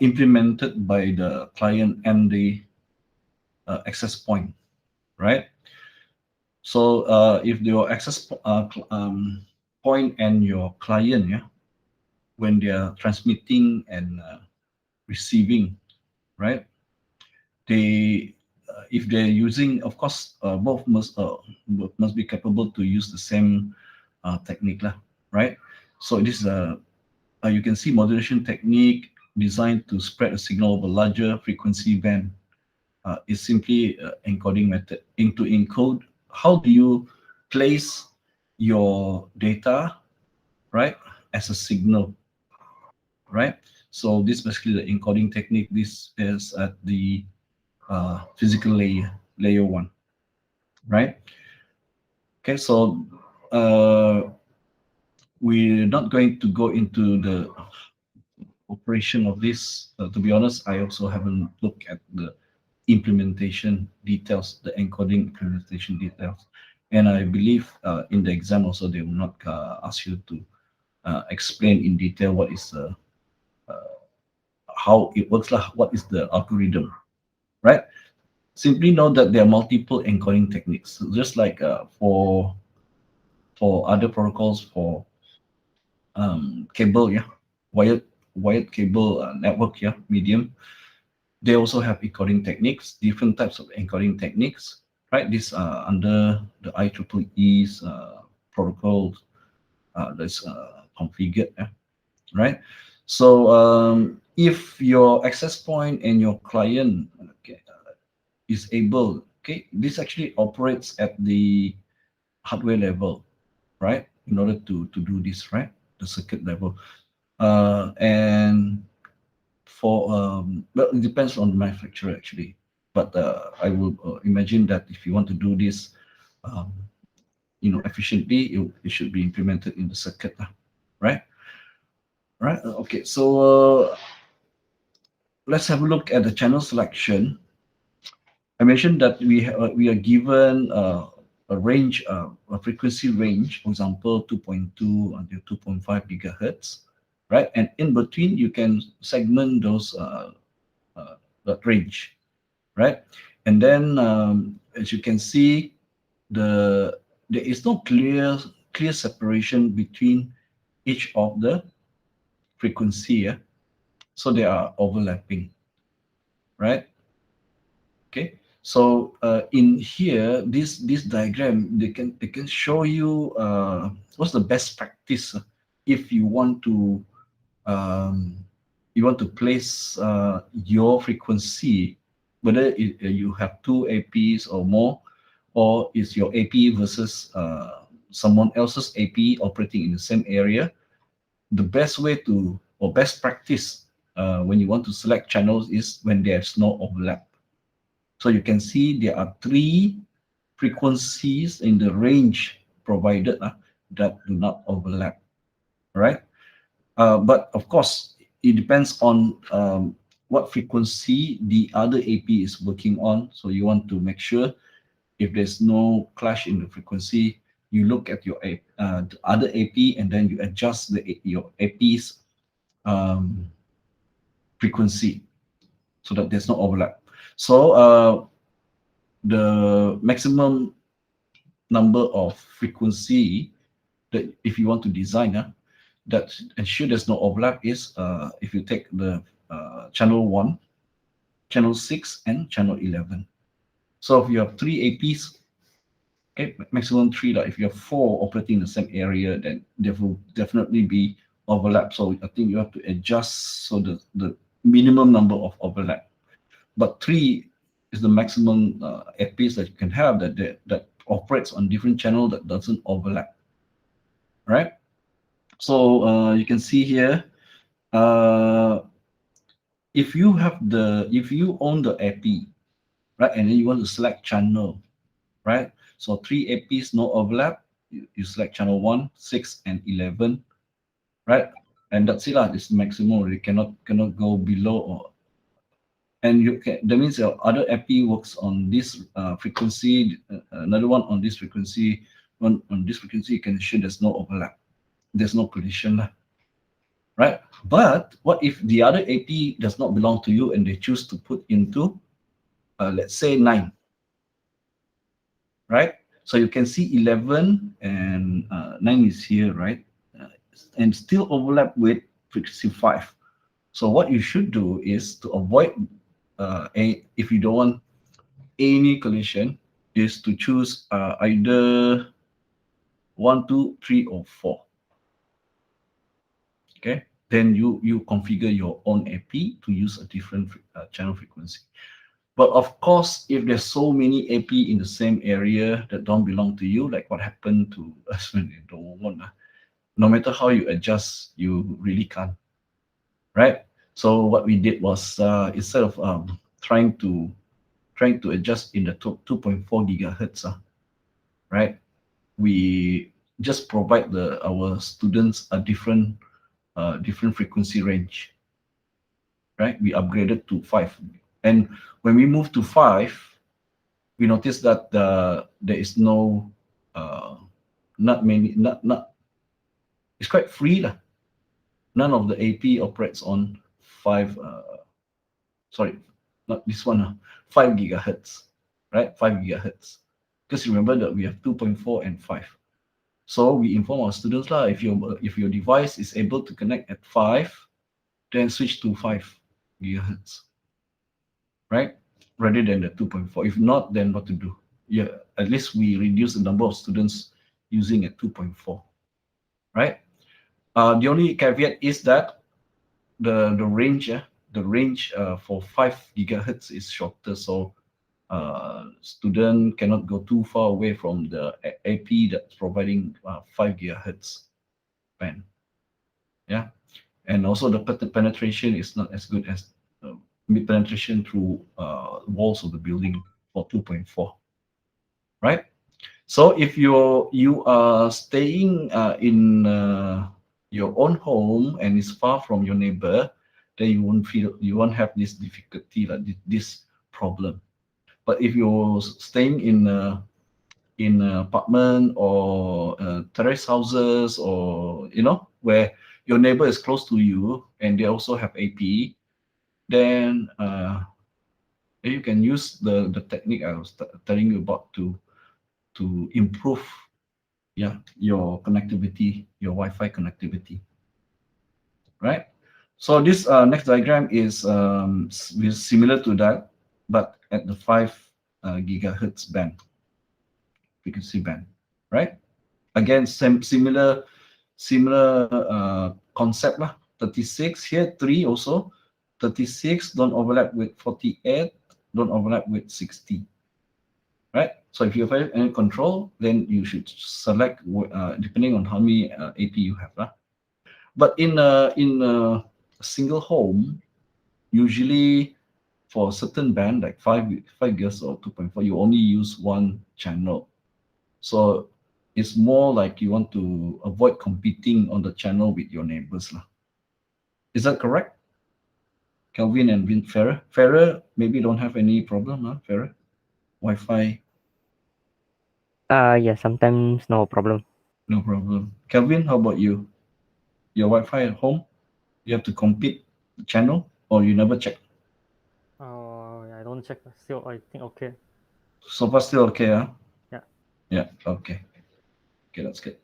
implemented by the client and the access point, right? So if your access point and your client, when they are transmitting and receiving, right? They if they're using, of course, both must be capable to use the same technique, right? So this is you can see modulation technique designed to spread a signal over larger frequency band. Is simply encoding method. To encode, how do you place your data, right, as a signal, right? So this is basically the encoding technique. This is at the physical layer one, right? Okay, so we're not going to go into the operation of this. To be honest, I also haven't looked at the implementation details, the encoding implementation details. And I believe in the exam also, they will not ask you to explain in detail what is how it works, what is the algorithm, right? Simply know that there are multiple encoding techniques. So just like for other protocols, for cable, wired cable network, medium, they also have encoding techniques, different types of encoding techniques, right? These are under the IEEE's protocols that's configured, right? So if your access point and your client, okay, is able, okay, this actually operates at the hardware level, right? In order to do this, right? The circuit level. And for well, it depends on the manufacturer actually, but I will imagine that if you want to do this um, efficiently, it should be implemented in the circuit, right? Okay, so let's have a look at the channel selection. I mentioned that we are given a range, a frequency range, for example, 2.2 until 2.5 gigahertz, right? And in between, you can segment those that range, right? And then, as you can see, there is no clear separation between each of the frequency. Yeah? So they are overlapping, right? Okay. So in here, this diagram, they can show you what's the best practice if you want to place your frequency, whether you have 2 APs or more, or is your AP versus someone else's AP operating in the same area. The best way to, or best practice when you want to select channels is when there's no overlap. So you can see there are 3 frequencies in the range provided that do not overlap, right? But of course, it depends on what frequency the other AP is working on. So you want to make sure if there's no clash in the frequency, you look at your the other AP and then you adjust your AP's frequency so that there's no overlap. So the maximum number of frequency that if you want to design that ensure there's no overlap is if you take the channel 1, channel 6, and channel 11. So if you have 3 APs, okay, maximum 3. If you have 4 operating in the same area, then there will definitely be overlap. So I think you have to adjust so the minimum number of overlap. But 3 is the maximum APs that you can have that operates on different channel that doesn't overlap, right? So you can see here, if you own the AP, right, and then you want to select channel, right? So 3 APs, no overlap. You select channel 1, 6, and 11, right? And that's it. This is maximum. You cannot go below or. And you can, that means your other AP works on this frequency, another one on this frequency, one on this frequency. You can ensure there's no overlap, there's no collision, right? But what if the other AP does not belong to you and they choose to put into, let's say 9, right? So you can see 11 and 9 is here, right? And still overlap with frequency 5. So what you should do is to avoid, if you don't want any collision, is to choose either 1, 2, 3, or 4. Okay, then you configure your own AP to use a different channel frequency. But of course, if there's so many AP in the same area that don't belong to you, like what happened to us when you don't want, no matter how you adjust, you really can't, right? So what we did was instead of trying to adjust in the 2.4 gigahertz, right? We just provide our students a different frequency range, right? We upgraded to 5, and when we moved to 5, we noticed that there is no not it's quite free lah. None of the AP operates on 5 sorry, not this one, 5 gigahertz, right? 5 gigahertz, because remember that we have 2.4 and 5. So we inform our students if your device is able to connect at 5, then switch to 5 gigahertz, right? Rather than the 2.4. If not, then what to do? Yeah, at least we reduce the number of students using at 2.4, right? The only caveat is that the range for 5 gigahertz is shorter, so student cannot go too far away from the AP that's providing 5 gigahertz band. Yeah, and also the penetration is not as good as penetration through walls of the building for 2.4, right? So if you are staying in your own home and is far from your neighbor, then you won't have this difficulty, like this problem. But if you're staying in an apartment or terrace houses, or where your neighbor is close to you and they also have AP, then you can use the technique I was telling you about to improve your connectivity, your Wi-Fi connectivity, right? So this next diagram is similar to that, but at the 5 gigahertz band, frequency band, right? Again, similar concept lah. 36 here, 3 also. 36 don't overlap with 48, don't overlap with 60, right? So if you have any control, then you should select depending on how many AP you have lah. But in a single home, usually for a certain band like 5 gigahertz or 2.4, you only use one channel. So it's more like you want to avoid competing on the channel with your neighbors lah. Is that correct? Kelvin and Farah. Farah maybe don't have any problem, huh? Farah, Wi-Fi. Yeah, sometimes no problem. No problem. Kelvin, how about you? Your Wi-Fi at home, you have to compete the channel or you never check? I don't check. Still, I think okay. So far still okay, huh? Yeah. Yeah, okay. Okay, that's good.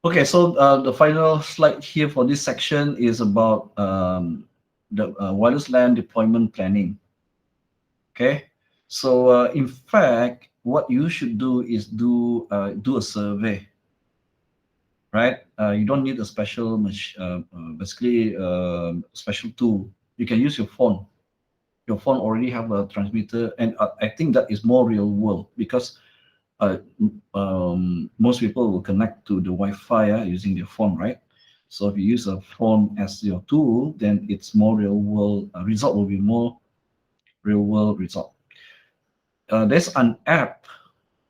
Okay, so the final slide here for this section is about the wireless LAN deployment planning. Okay, so in fact, what you should do is do a survey, right? You don't need a special basically special tool. You can use your phone. Your phone already have a transmitter, and I think that is more real world because most people will connect to the Wi-Fi using their phone, right? So if you use a phone as your tool, then it's more real world. Result will be more real world result. There's an app.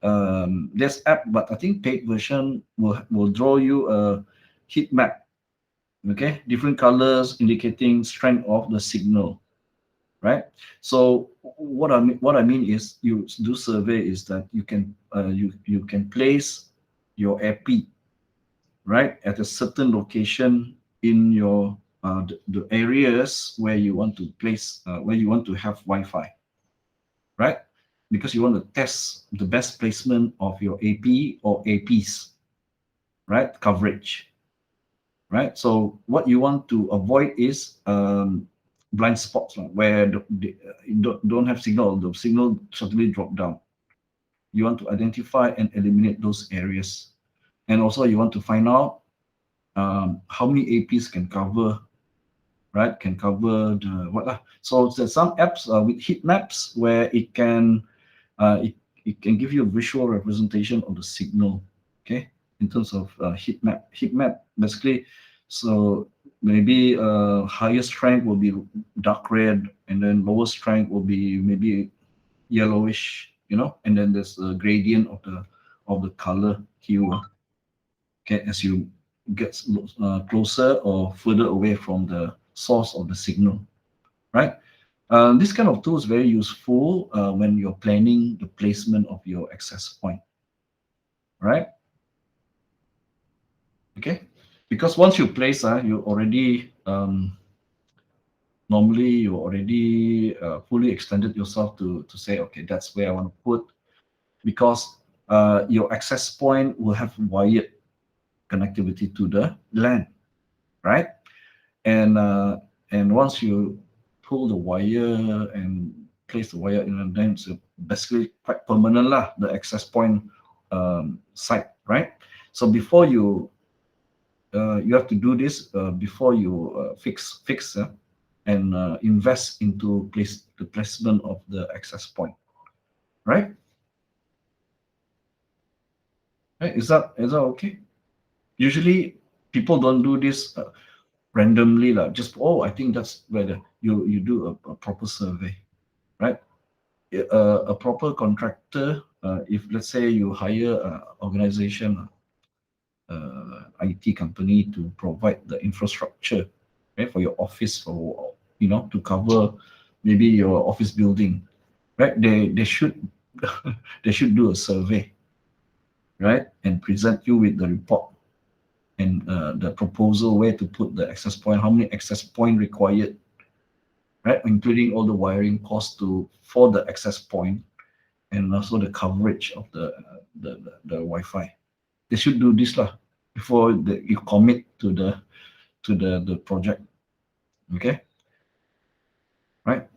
There's app, but I think paid version will draw you a heat map. Okay, different colors indicating strength of the signal, right? So what I mean is you do survey is that you can you can place your AP, right, at a certain location in your the areas where you want to place where you want to have Wi-Fi, right? Because you want to test the best placement of your AP or APs, right? Coverage, right? So what you want to avoid is blind spots where you don't have signal, the signal suddenly drop down. You want to identify and eliminate those areas. And also you want to find out how many APs can cover, right? Can cover the what. So there's some apps with heat maps where it can give you a visual representation of the signal, okay? In terms of heat map. Heat map basically, so maybe higher strength will be dark red, and then lower strength will be maybe yellowish, you know, and then there's a gradient of the color hue, okay, as you get closer or further away from the source of the signal, right? This kind of tool is very useful when you're planning the placement of your access point, right? Okay, because once you place, you already normally you already fully extended yourself to say, okay, that's where I want to put, because your access point will have wired connectivity to the LAN, right? And once you pull the wire and place the wire in, and then it's basically quite permanent lah, the access point site, right? So before you have to do this before you fix and invest into the placement of the access point, right? Right? Is that okay? Usually people don't do this randomly lah. Just I think that's where you do a proper survey, right? A proper contractor, if let's say you hire an organization, IT company to provide the infrastructure, right, for your office, for to cover maybe your office building, right? They should they should do a survey, right, and present you with the report and the proposal where to put the access point, how many access point required, right, including all the wiring costs for the access point, and also the coverage of the Wi-Fi. They should do this lah before you commit to the project. Okay, right?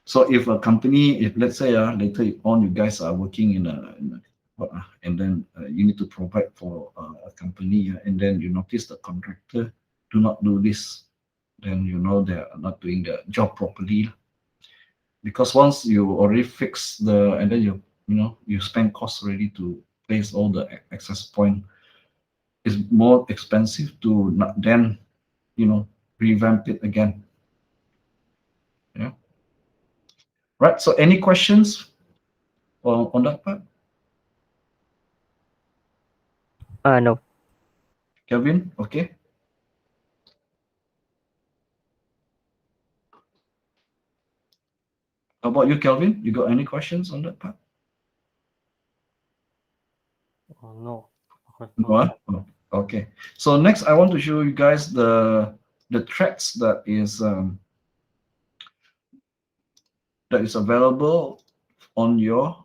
So if a company, if let's say later on you guys are working in a and then you need to provide for a company, and then you notice the contractor do not do this, then you know they are not doing the job properly. Because once you already fix and then you spend costs already to place all the access point, it's more expensive to not then revamp it again. Yeah. Right. So any questions on that part? No. Kelvin, okay. How about you, Kelvin? You got any questions on that part? No. Okay. No. Oh, okay. So next, I want to show you guys the threats that is available on your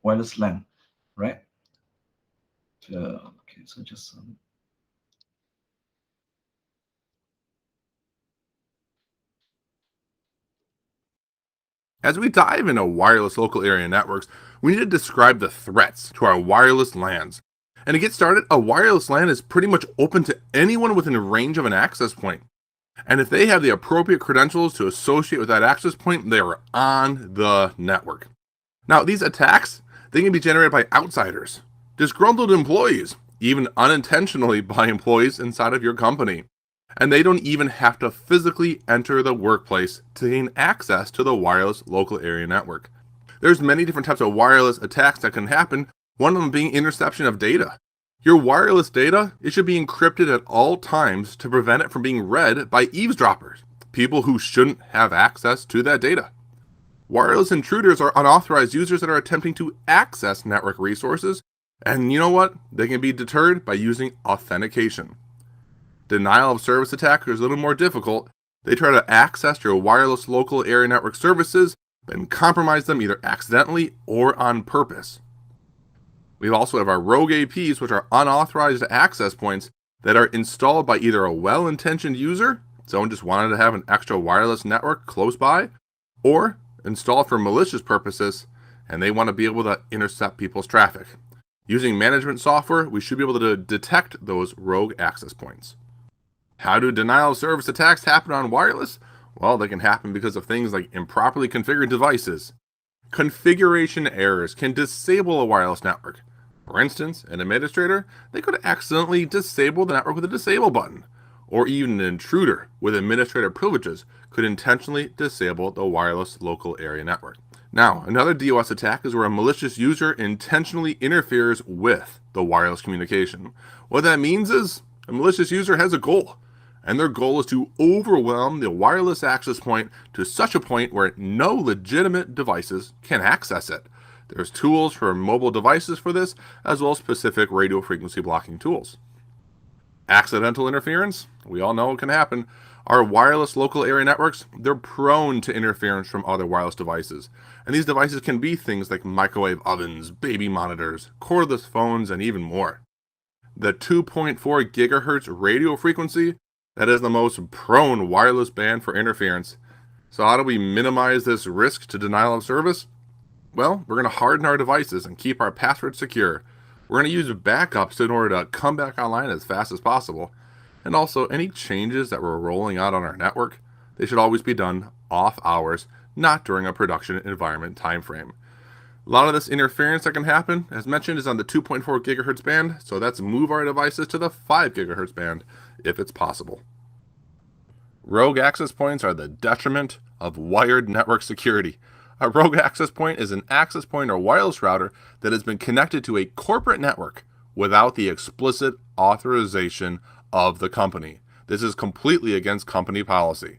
wireless LAN, right? Okay. So just As we dive into wireless local area networks, we need to describe the threats to our wireless LANs. And to get started, a wireless LAN is pretty much open to anyone within range of an access point. And if they have the appropriate credentials to associate with that access point, they are on the network. Now, these attacks, they can be generated by outsiders, disgruntled employees, even unintentionally by employees inside of your company. And they don't even have to physically enter the workplace to gain access to the wireless local area network. There's many different types of wireless attacks that can happen, one of them being interception of data. Your wireless data, it should be encrypted at all times to prevent it from being read by eavesdroppers, people who shouldn't have access to that data. Wireless intruders are unauthorized users that are attempting to access network resources, and you know what? They can be deterred by using authentication. Denial of service attack is a little more difficult. They try to access your wireless local area network services and compromise them either accidentally or on purpose. We also have our rogue APs, which are unauthorized access points that are installed by either a well-intentioned user, someone just wanted to have an extra wireless network close by, or installed for malicious purposes, and they want to be able to intercept people's traffic. Using management software, we should be able to detect those rogue access points. How do denial of service attacks happen on wireless? Well, they can happen because of things like improperly configured devices. Configuration errors can disable a wireless network. For instance, an administrator, they could accidentally disable the network with a disable button. Or even an intruder with administrator privileges could intentionally disable the wireless local area network. Now, another DOS attack is where a malicious user intentionally interferes with the wireless communication. What that means is a malicious user has a goal, and their goal is to overwhelm the wireless access point to such a point where no legitimate devices can access it. There's tools for mobile devices for this, as well as specific radio frequency blocking tools. Accidental interference, we all know it can happen. Our wireless local area networks, they're prone to interference from other wireless devices. And these devices can be things like microwave ovens, baby monitors, cordless phones, and even more. The 2.4 gigahertz radio frequency, that is the most prone wireless band for interference. So how do we minimize this risk to denial of service? Well, we're going to harden our devices and keep our passwords secure. We're going to use backups in order to come back online as fast as possible. And also, any changes that we're rolling out on our network, they should always be done off hours, not during a production environment time frame. A lot of this interference that can happen, as mentioned, is on the 2.4 gigahertz band, so let's move our devices to the 5 gigahertz band if it's possible. Rogue access points are the detriment of wired network security. A rogue access point is an access point or wireless router that has been connected to a corporate network without the explicit authorization of the company. This is completely against company policy.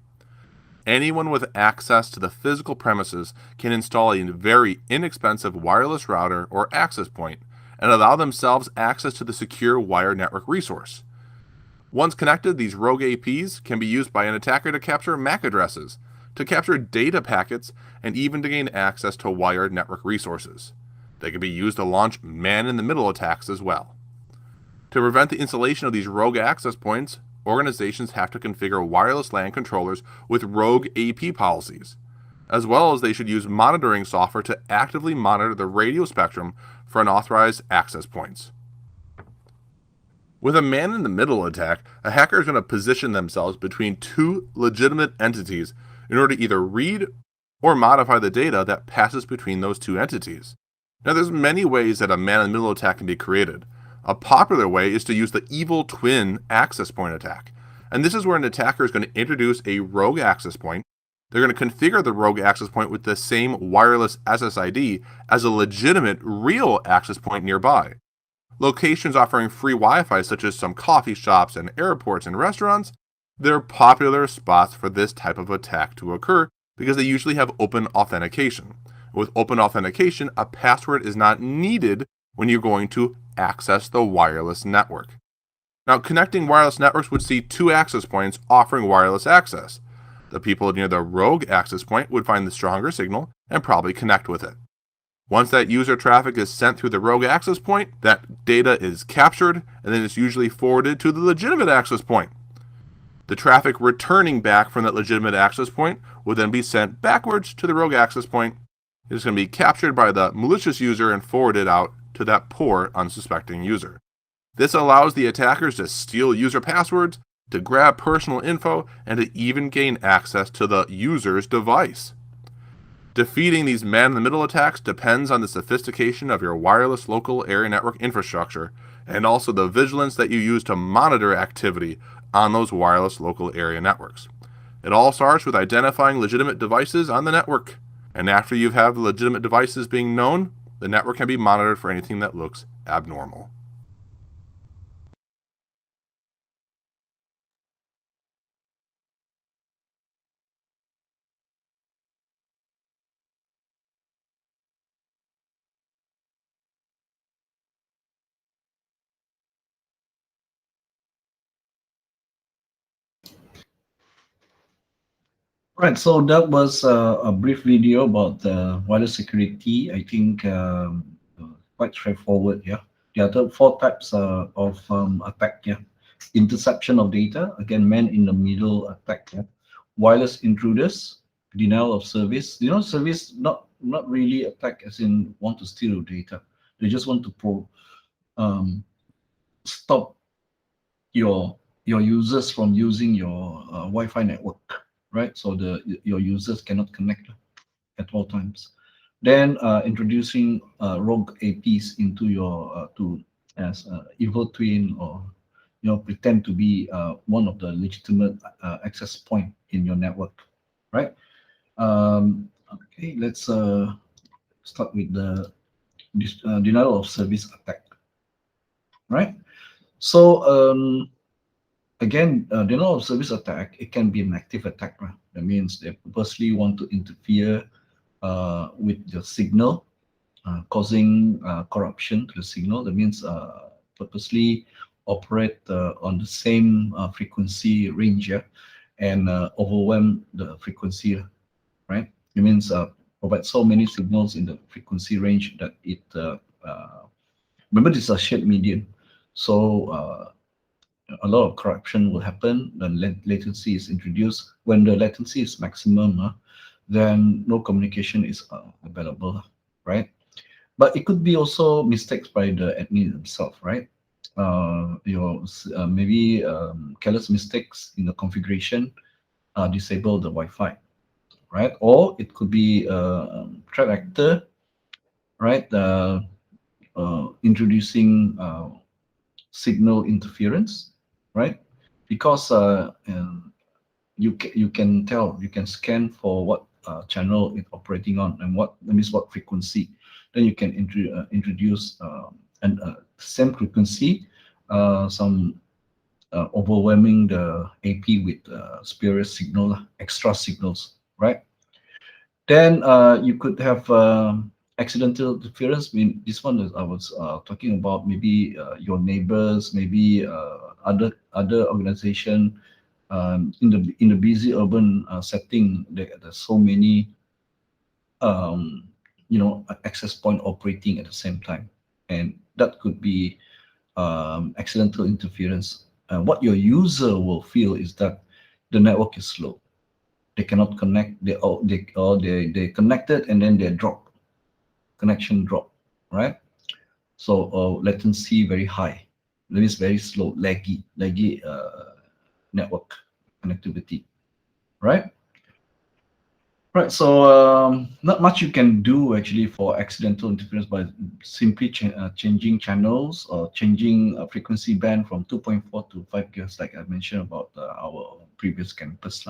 Anyone with access to the physical premises can install a very inexpensive wireless router or access point and allow themselves access to the secure wired network resource. Once connected, these rogue APs can be used by an attacker to capture MAC addresses, to capture data packets, and even to gain access to wired network resources. They can be used to launch man-in-the-middle attacks as well. To prevent the installation of these rogue access points, organizations have to configure wireless LAN controllers with rogue AP policies, as well as they should use monitoring software to actively monitor the radio spectrum for unauthorized access points. With a man-in-the-middle attack, a hacker is going to position themselves between two legitimate entities in order to either read or modify the data that passes between those two entities. Now, there's many ways that a man-in-the-middle attack can be created. A popular way is to use the evil twin access point attack. And this is where an attacker is going to introduce a rogue access point. They're going to configure the rogue access point with the same wireless SSID as a legitimate real access point nearby. Locations offering free Wi-Fi, such as some coffee shops and airports and restaurants, they're popular spots for this type of attack to occur because they usually have open authentication. With open authentication, a password is not needed when you're going to access the wireless network. Now, connecting wireless networks would see two access points offering wireless access. The people near the rogue access point would find the stronger signal and probably connect with it. Once that user traffic is sent through the rogue access point, that data is captured and then it's usually forwarded to the legitimate access point. The traffic returning back from that legitimate access point would then be sent backwards to the rogue access point. It's going to be captured by the malicious user and forwarded out to that poor, unsuspecting user. This allows the attackers to steal user passwords, to grab personal info, and to even gain access to the user's device. Defeating these man-in-the-middle attacks depends on the sophistication of your wireless local area network infrastructure, and also the vigilance that you use to monitor activity on those wireless local area networks. It all starts with identifying legitimate devices on the network, and after you have the legitimate devices being known, the network can be monitored for anything that looks abnormal. Right, so that was a brief video about the wireless security. I think quite straightforward. Yeah, there are four types of attack. Yeah, interception of data, again, man-in-the-middle attack. Yeah, wireless intruders, denial of service. Service not really attack as in want to steal data. They just want to stop your users from using your Wi-Fi network. Right, so your users cannot connect at all times. Then introducing rogue APs into your as evil twin, or pretend to be one of the legitimate access point in your network, right? Okay, let's start with the denial of service attack, right? So again, denial of service attack, it can be an active attack. Right? That means they purposely want to interfere with the signal, causing corruption to the signal. That means purposely operate on the same frequency range, yeah, and overwhelm the frequency, right? It means provide so many signals in the frequency range that it, remember this is a shared medium. So a lot of corruption will happen. Then latency is introduced. When the latency is maximum, then no communication is available, right? But it could be also mistakes by the admin himself, right? Maybe careless mistakes in the configuration disable the Wi-Fi, right? Or it could be threat actor, right? Introducing signal interference, right? Because you can scan for what channel it's operating on and what frequency. Then you can introduce and same frequency, some overwhelming the AP with spurious signal, extra signals, right? Then you could have accidental interference. I mean, this one that I was talking about, maybe your neighbors, maybe other organization in the busy urban setting, there's so many access point operating at the same time, and that could be accidental interference. What your user will feel is that the network is slow. They cannot connect. They connected and then they drop. Connection drop, right? So latency very high. That means very slow, laggy network connectivity, right? Right. So not much you can do actually for accidental interference by simply changing channels or changing frequency band from 2.4 to 5 GHz, like I mentioned about our previous campus,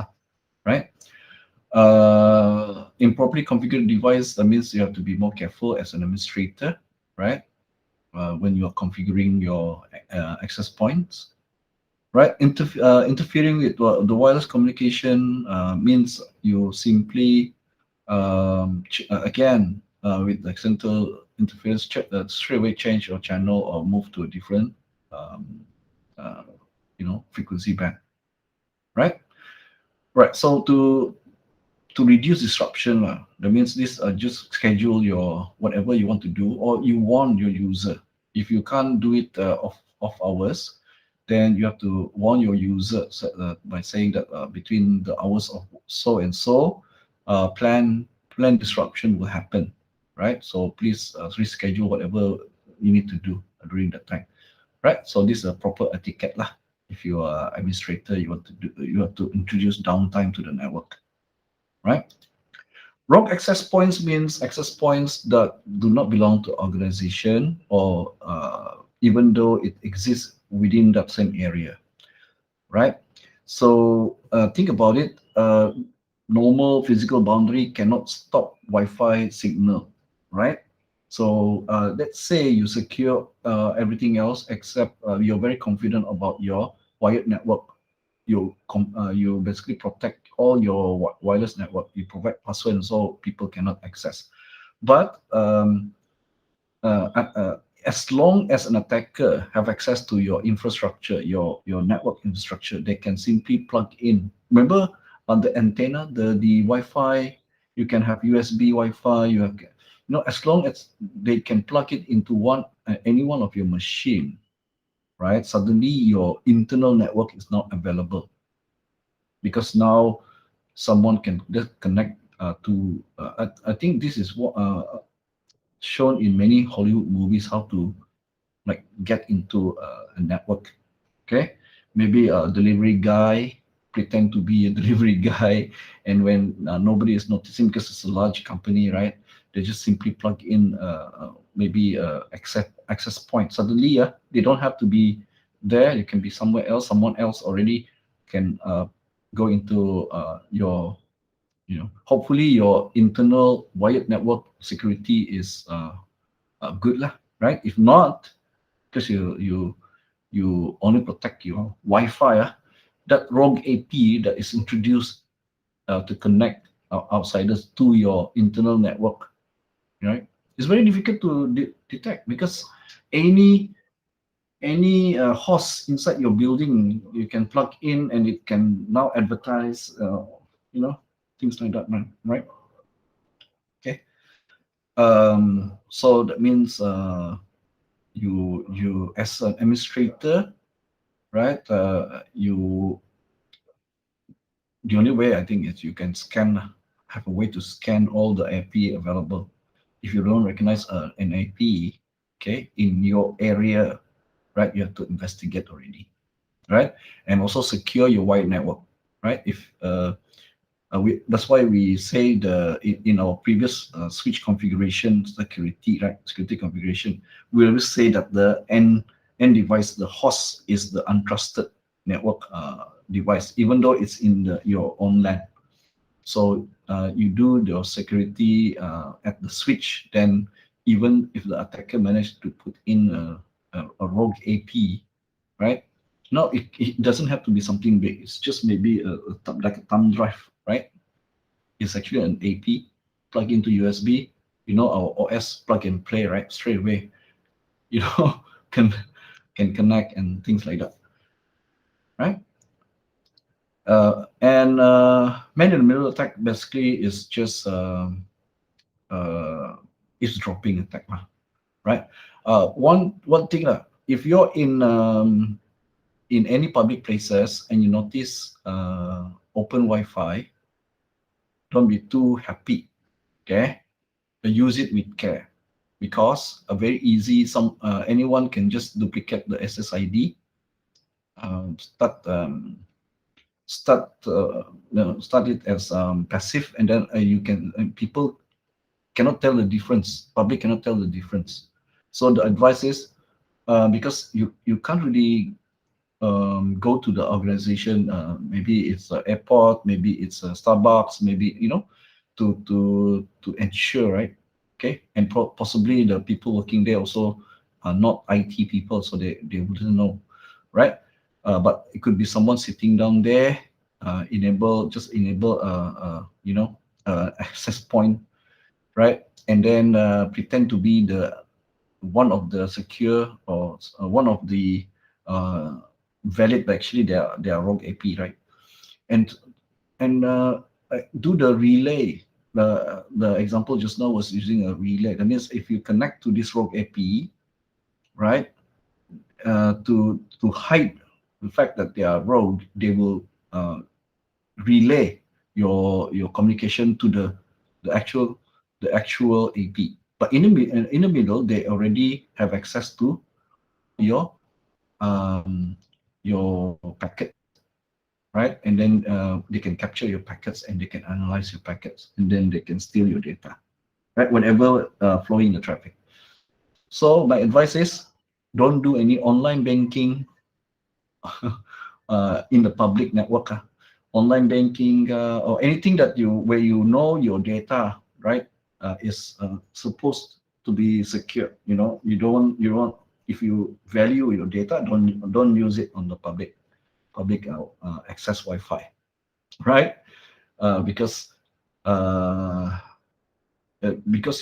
right? Improperly configured device, that means you have to be more careful as an administrator, right? When you are configuring your access points, right? Interfering with the wireless communication means you simply, again, with accidental interference, straight away change your channel or move to a different, frequency band, right? Right. So to reduce disruption, that means this just schedule your whatever you want to do, or you warn your user. If you can't do it off hours, then you have to warn your user by saying that between the hours of so and so, plan disruption will happen, right? So please reschedule whatever you need to do during that time, right? So this is a proper etiquette lah. If you are administrator, you have to introduce downtime to the network, right? Rogue access points means access points that do not belong to organization, or even though it exists within that same area, right? So think about it. Normal physical boundary cannot stop Wi-Fi signal, right? So let's say you secure everything else except you're very confident about your wired network. You basically protect all your wireless network. You provide password so people cannot access. But as long as an attacker have access to your infrastructure, your network infrastructure, they can simply plug in. Remember on the antenna, the Wi-Fi, you can have USB Wi-Fi. You have, as long as they can plug it into any one of your machine, right? Suddenly your internal network is not available, because now someone can just connect to. I think this is what shown in many Hollywood movies, how to like get into a network. Okay, maybe a delivery guy pretend to be a delivery guy, and when nobody is noticing because it's a large company, right? They just simply plug in maybe access point. Suddenly, they don't have to be there. You can be somewhere else. Someone else already can go into your, hopefully your internal wired network security is good lah, right? If not, because you only protect your Wi-Fi, that rogue AP that is introduced to connect outsiders to your internal network, right? It's very difficult to detect, because any host inside your building you can plug in and it can now advertise, things like that, man, right? Okay. So that means you as an administrator, right? The only way I think is you can have a way to scan all the IP available. If you don't recognize an IP, okay, in your area, right, you have to investigate already, right? And also secure your wired network, right? If that's why we say in our previous switch configuration security, right? Security configuration, we always say that the end device, the host, is the untrusted network device, even though it's in your own LAN. So you do your security at the switch. Then even if the attacker managed to put in a rogue AP, right? No, it doesn't have to be something big. It's just maybe like a thumb drive, right? It's actually an AP plug into USB. Our OS plug and play, right? Straight away, can connect and things like that, right? And man-in-the-middle attack basically is just eavesdropping attack, right? One thing, if you're in any public places and you notice open Wi-Fi, don't be too happy. Okay, use it with care, because a very easy anyone can just duplicate the SSID, start it as passive, and then you can people cannot tell the difference. Public cannot tell the difference. So the advice is, because you can't really go to the organization. Maybe it's an airport, maybe it's a Starbucks, maybe to ensure, right? Okay, and possibly the people working there also are not IT people, so they wouldn't know, right? But it could be someone sitting down there, enable access point, right? And then pretend to be the one of the secure, or one of the valid, but actually they are rogue AP, right? And do the relay. The example just now was using a relay. That means if you connect to this rogue AP, right, to hide the fact that they are rogue, they will relay your communication to the actual AP. But in the middle, they already have access to your packet, right? And then they can capture your packets, and they can analyze your packets, and then they can steal your data, right? Whatever flowing in the traffic. So my advice is, don't do any online banking in the public network. Online banking or anything that where your data, right, is supposed to be secure. You don't if you value your data, don't use it on the public access Wi-Fi, right? Because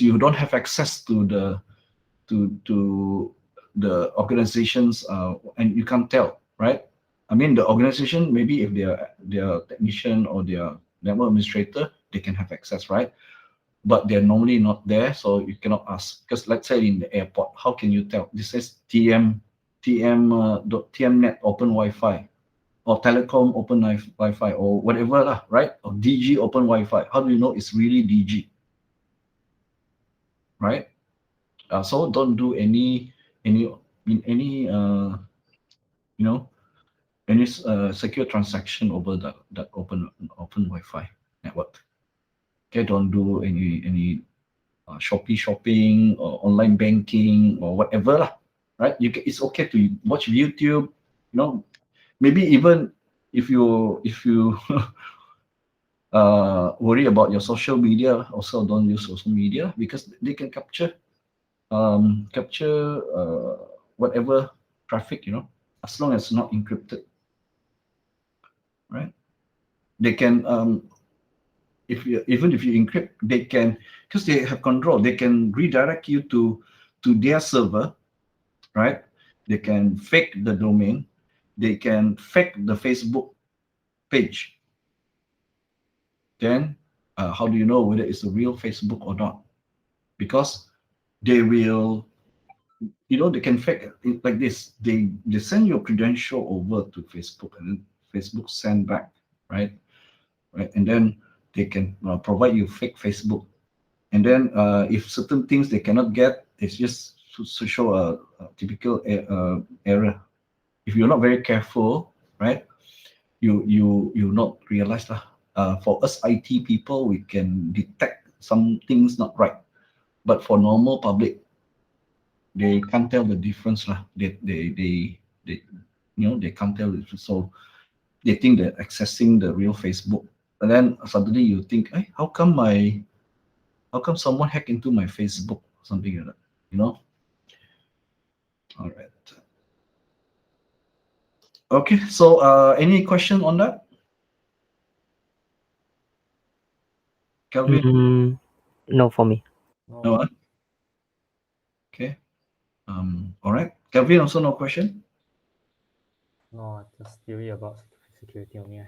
you don't have access to the organizations, and you can't tell, right? I mean, the organization, maybe if they're technician or their network administrator, they can have access, right? But they're normally not there, so you cannot ask. Because let's say in the airport, how can you tell? This is TMNet open Wi-Fi, or telecom open Wi-Fi, or whatever, right? Or DG open Wi-Fi. How do you know it's really DG, right? So don't do any secure transaction over that open Wi-Fi network. Okay, don't do any shopping or online banking or whatever, right? It's okay to watch YouTube, maybe even if you worry about your social media, also don't use social media, because they can capture whatever traffic, as long as it's not encrypted, right? They can even if you encrypt, they can, because they have control, they can redirect you to their server, right? They can fake the domain, they can fake the Facebook page. Then how do you know whether it's a real Facebook or not? Because they will, they can fake it like this. They send your credential over to Facebook, and then Facebook send back, right? And then they can provide you fake Facebook. And then if certain things they cannot get, it's just to show a typical error. If you're not very careful, right, you not realize that. For us IT people, we can detect some things not right, but for normal public, they can't tell the difference lah. They can't tell the difference. So they think they're accessing the real Facebook, and then suddenly you think, hey, how come someone hacked into my Facebook? Something like that, All right. Okay, so any question on that, Kelvin? No for me. No, No. Okay. All right. Kelvin, also no question. no, just theory about security on here.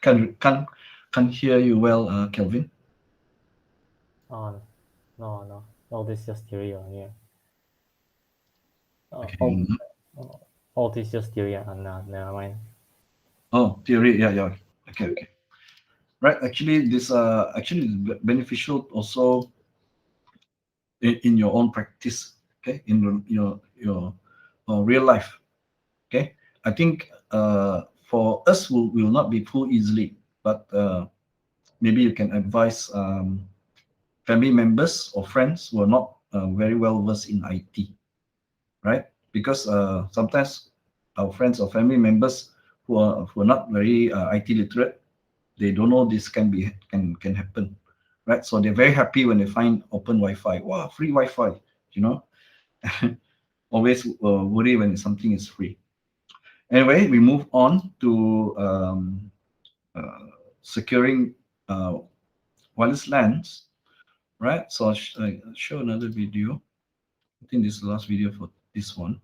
Can't hear you well, Kelvin. Oh, no, this is just theory on here. Okay. All this is just theory, no, never mind. Oh, theory. Yeah. Okay. Right. Actually, this actually is beneficial also in your own practice. Okay, in your real life. Okay, I think for us will not be fooled easily, but maybe you can advise family members or friends who are not very well versed in IT, right? Because sometimes our friends or family members who are not very IT literate, they don't know this can happen, right? So they're very happy when they find open Wi-Fi. Wow, free Wi-Fi, you know. Always worry when something is free. Anyway, we move on to securing wireless LANs, right? So I'll show another video. I think this is the last video for this one.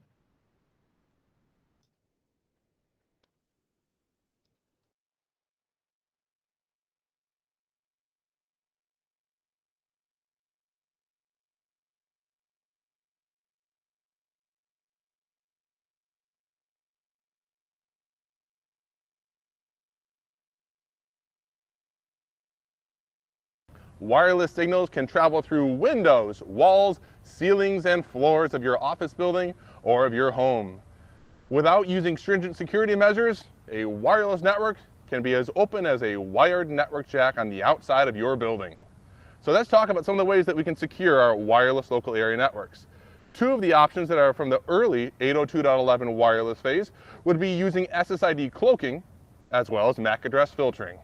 Wireless signals can travel through windows, walls, ceilings, and floors of your office building or of your home. Without using stringent security measures, a wireless network can be as open as a wired network jack on the outside of your building. So let's talk about some of the ways that we can secure our wireless local area networks. Two of the options that are from the early 802.11 wireless phase would be using SSID cloaking as well as MAC address filtering.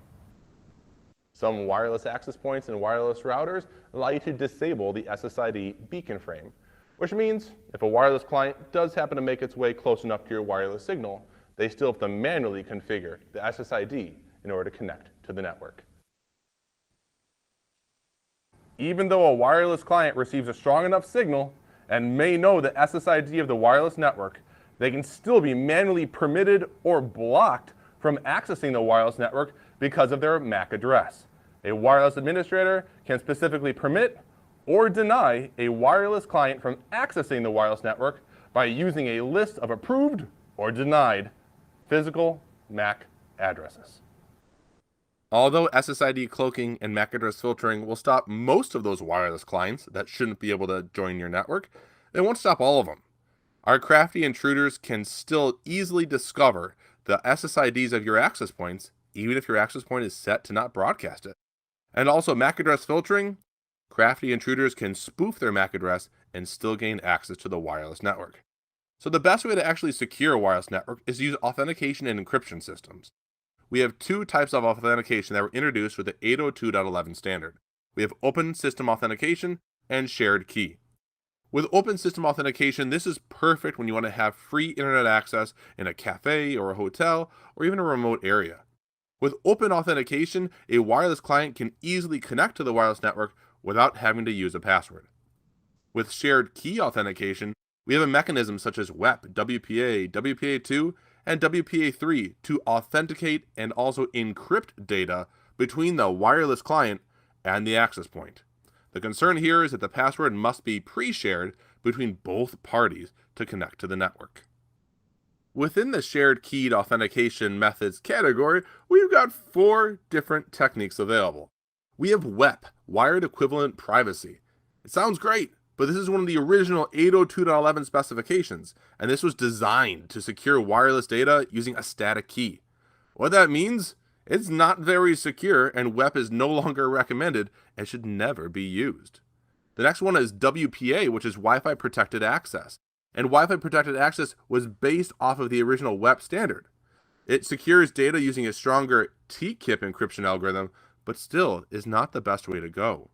Some wireless access points and wireless routers allow you to disable the SSID beacon frame, which means if a wireless client does happen to make its way close enough to your wireless signal, they still have to manually configure the SSID in order to connect to the network. Even though a wireless client receives a strong enough signal and may know the SSID of the wireless network, they can still be manually permitted or blocked from accessing the wireless network because of their MAC address. A wireless administrator can specifically permit or deny a wireless client from accessing the wireless network by using a list of approved or denied physical MAC addresses. Although SSID cloaking and MAC address filtering will stop most of those wireless clients that shouldn't be able to join your network, they won't stop all of them. Our crafty intruders can still easily discover the SSIDs of your access points, even if your access point is set to not broadcast it. And also MAC address filtering, crafty intruders can spoof their MAC address and still gain access to the wireless network. So the best way to actually secure a wireless network is to use authentication and encryption systems. We have two types of authentication that were introduced with the 802.11 standard. We have open system authentication and shared key. With open system authentication, this is perfect when you want to have free internet access in a cafe or a hotel or even a remote area. With open authentication, a wireless client can easily connect to the wireless network without having to use a password. With shared key authentication, we have a mechanism such as WEP, WPA, WPA2, and WPA3 to authenticate and also encrypt data between the wireless client and the access point. The concern here is that the password must be pre-shared between both parties to connect to the network. Within the shared keyed authentication methods category, we've got 4 different techniques available. We have WEP, Wired Equivalent Privacy. It sounds great, but this is one of the original 802.11 specifications, and this was designed to secure wireless data using a static key. What that means? It's not very secure, and WEP is no longer recommended and should never be used. The next one is WPA, which is Wi-Fi Protected Access. And Wi-Fi Protected Access was based off of the original WEP standard. It secures data using a stronger TKIP encryption algorithm, but still is not the best way to go.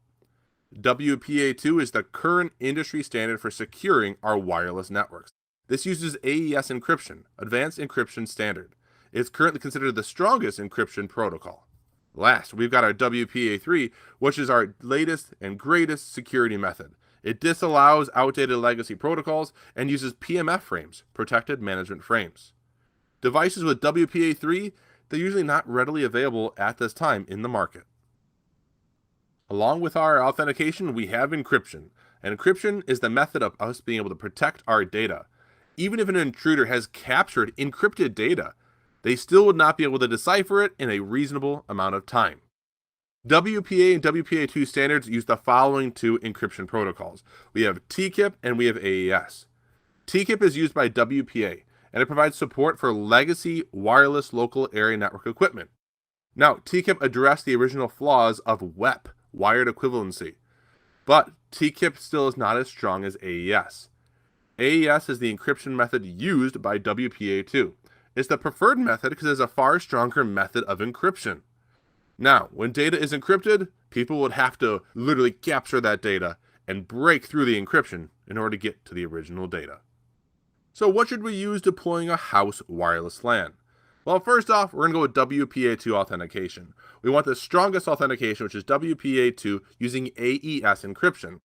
WPA2 is the current industry standard for securing our wireless networks. This uses AES encryption, Advanced Encryption Standard. It's currently considered the strongest encryption protocol. Last, we've got our WPA3, which is our latest and greatest security method. It disallows outdated legacy protocols and uses PMF frames, Protected Management Frames. Devices with WPA3, they're usually not readily available at this time in the market. Along with our authentication, we have encryption. And encryption is the method of us being able to protect our data. Even if an intruder has captured encrypted data, they still would not be able to decipher it in a reasonable amount of time. WPA and WPA2 standards use the following two encryption protocols. We have TKIP and we have AES. TKIP is used by WPA, and it provides support for legacy wireless local area network equipment. Now, TKIP addressed the original flaws of WEP, wired equivalency, but TKIP still is not as strong as AES. AES is the encryption method used by WPA2. It's the preferred method because it's a far stronger method of encryption. Now, when data is encrypted, people would have to literally capture that data and break through the encryption in order to get to the original data. So what should we use deploying a house wireless LAN? Well, first off, we're going to go with WPA2 authentication. We want the strongest authentication, which is WPA2 using AES encryption.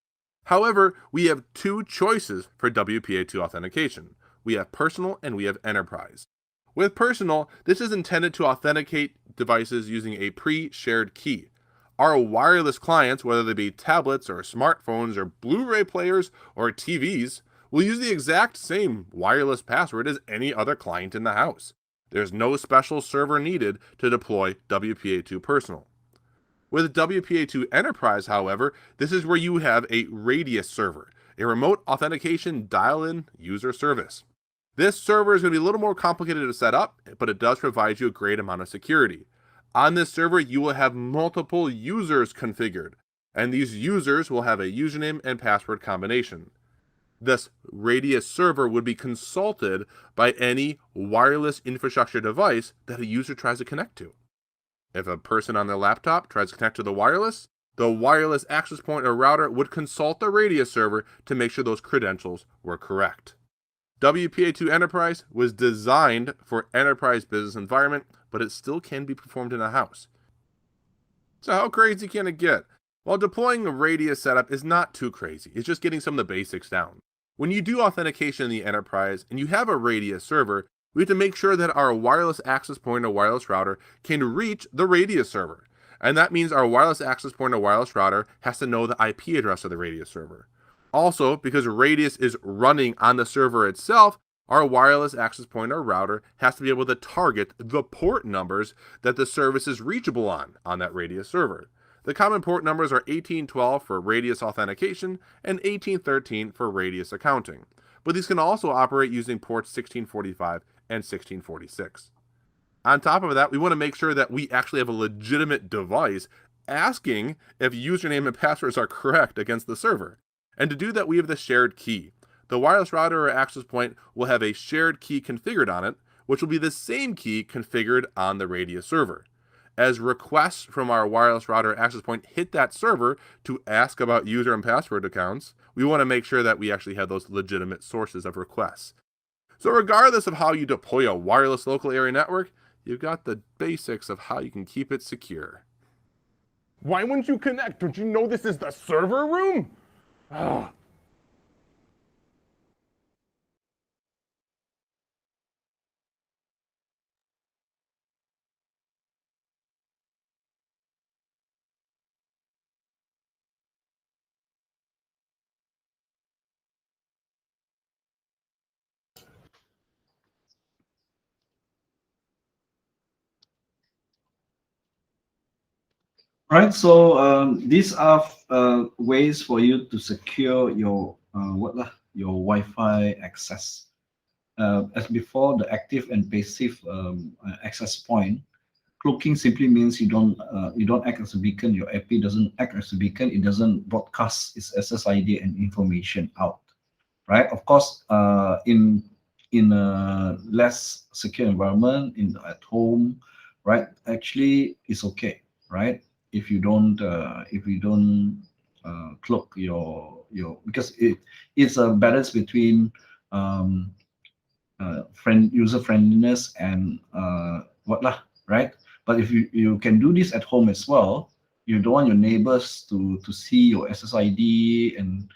However, we have two choices for WPA2 authentication. We have personal and we have enterprise. With personal, this is intended to authenticate devices using a pre-shared key. Our wireless clients, whether they be tablets or smartphones or Blu-ray players or TVs, will use the exact same wireless password as any other client in the house. There's no special server needed to deploy WPA2 personal. With WPA2 Enterprise, however, this is where you have a radius server, a remote authentication dial-in user service. This server is going to be a little more complicated to set up, but it does provide you a great amount of security. On this server, you will have multiple users configured, and these users will have a username and password combination. This radius server would be consulted by any wireless infrastructure device that a user tries to connect to. If a person on their laptop tries to connect to the wireless access point or router would consult the radius server to make sure those credentials were correct. WPA2 Enterprise was designed for enterprise business environment, but it still can be performed in a house. So how crazy can it get? Well, deploying a radius setup is not too crazy. It's just getting some of the basics down. When you do authentication in the enterprise and you have a radius server, we have to make sure that our wireless access point or wireless router can reach the radius server. And that means our wireless access point or wireless router has to know the IP address of the radius server. Also, because radius is running on the server itself, our wireless access point or router has to be able to target the port numbers that the service is reachable on that radius server. The common port numbers are 1812 for radius authentication and 1813 for radius accounting, but these can also operate using ports 1645 and 1646. On top of that, we want to make sure that we actually have a legitimate device asking if username and passwords are correct against the server. And to do that, we have the shared key. The wireless router or access point will have a shared key configured on it, which will be the same key configured on the radius server. As requests from our wireless router access point hit that server to ask about user and password accounts, we want to make sure that we actually have those legitimate sources of requests. So regardless of how you deploy a wireless local area network, you've got the basics of how you can keep it secure. Why wouldn't you connect? Don't you know this is the server room? Ah. Right, so these are ways for you to secure your your Wi-Fi access. As before, the active and passive access point. Cloaking simply means you don't act as a beacon. Your IP doesn't act as a beacon. It doesn't broadcast its SSID and information out. Right. Of course, in a less secure environment, at home, right? Actually, it's okay, right? If you don't cloak your because it's a balance between user friendliness and right? But if you can do this at home as well, you don't want your neighbors to see your SSID and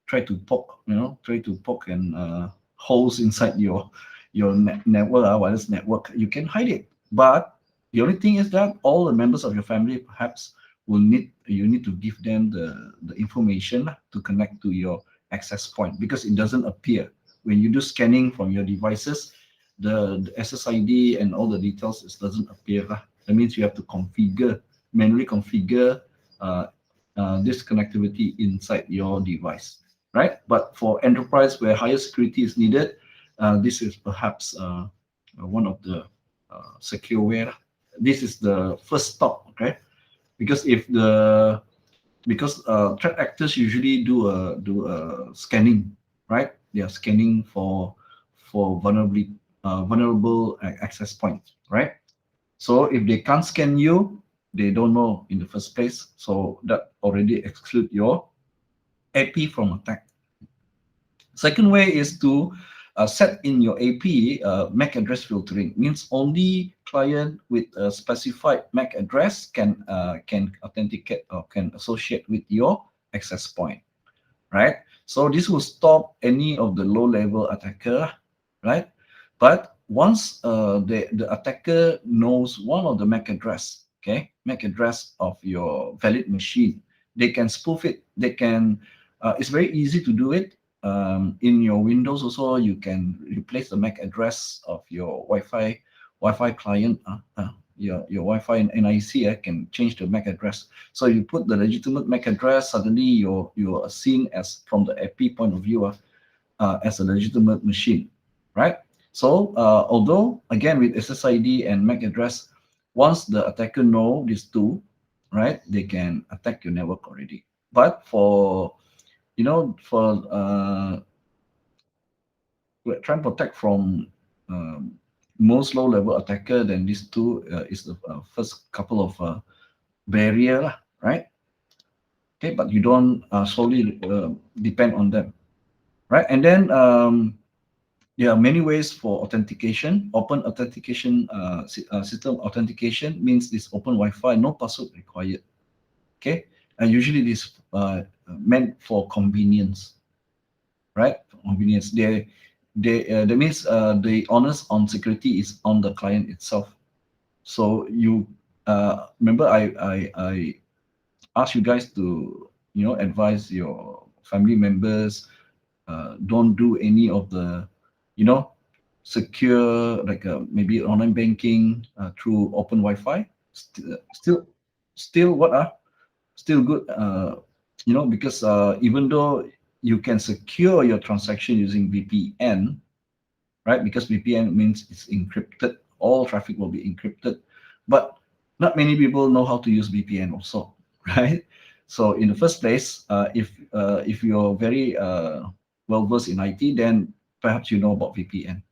try to poke and holes inside your network, wireless network, you can hide it. But the only thing is that all the members of your family perhaps you need to give them the information to connect to your access point, because it doesn't appear when you do scanning from your devices. The SSID and all the details, it doesn't appear. That means you have to manually configure this connectivity inside your device, right? But for enterprise where higher security is needed, this is perhaps one of the secure way. This is the first stop, okay? Because threat actors usually do a scanning, right? They are scanning for vulnerable access points, right? So if they can't scan you, they don't know in the first place. So that already exclude your AP from attack. Second way is to set in your AP MAC address filtering. Means only client with a specified MAC address can authenticate or can associate with your access point, right? So this will stop any of the low-level attacker, right? But once the attacker knows one of the MAC address, okay, MAC address of your valid machine, they can spoof it. They can. It's very easy to do it. In your Windows also, you can replace the MAC address of your Wi-Fi client. Your Wi-Fi and NIC can change the MAC address. So you put the legitimate MAC address, suddenly you are seen as, from the IP point of view, as a legitimate machine, right? So although again with SSID and MAC address, once the attacker know these two, right, they can attack your network already. But for try and protect from most low-level attacker, then these two is the first couple of barrier, right? Okay, but you don't solely depend on them, right? And then there are many ways for authentication. Open authentication system authentication means this open Wi-Fi, no password required. Okay, and usually this meant for convenience, right? Convenience. That means the onus on security is on the client itself. So you remember I asked you guys to advise your family members, don't do any of the secure, like maybe online banking through open Wi-Fi. Still what still good, because even though you can secure your transaction using VPN, right? Because VPN means it's encrypted, all traffic will be encrypted, but not many people know how to use VPN also, right? So in the first place, if you're very well versed in IT, then perhaps you know about VPN,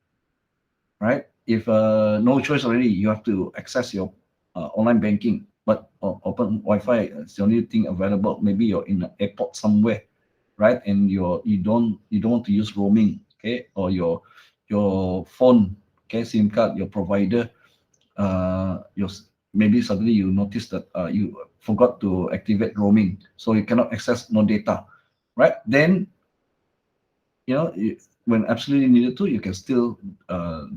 right? If no choice already, you have to access your online banking, but open Wi-Fi is the only thing available. Maybe you're in an airport somewhere, right? And you don't want to use roaming, okay? Or your phone, okay, SIM card, your provider, maybe suddenly you notice that you forgot to activate roaming, so you cannot access no data, right? Then when absolutely needed to, you can still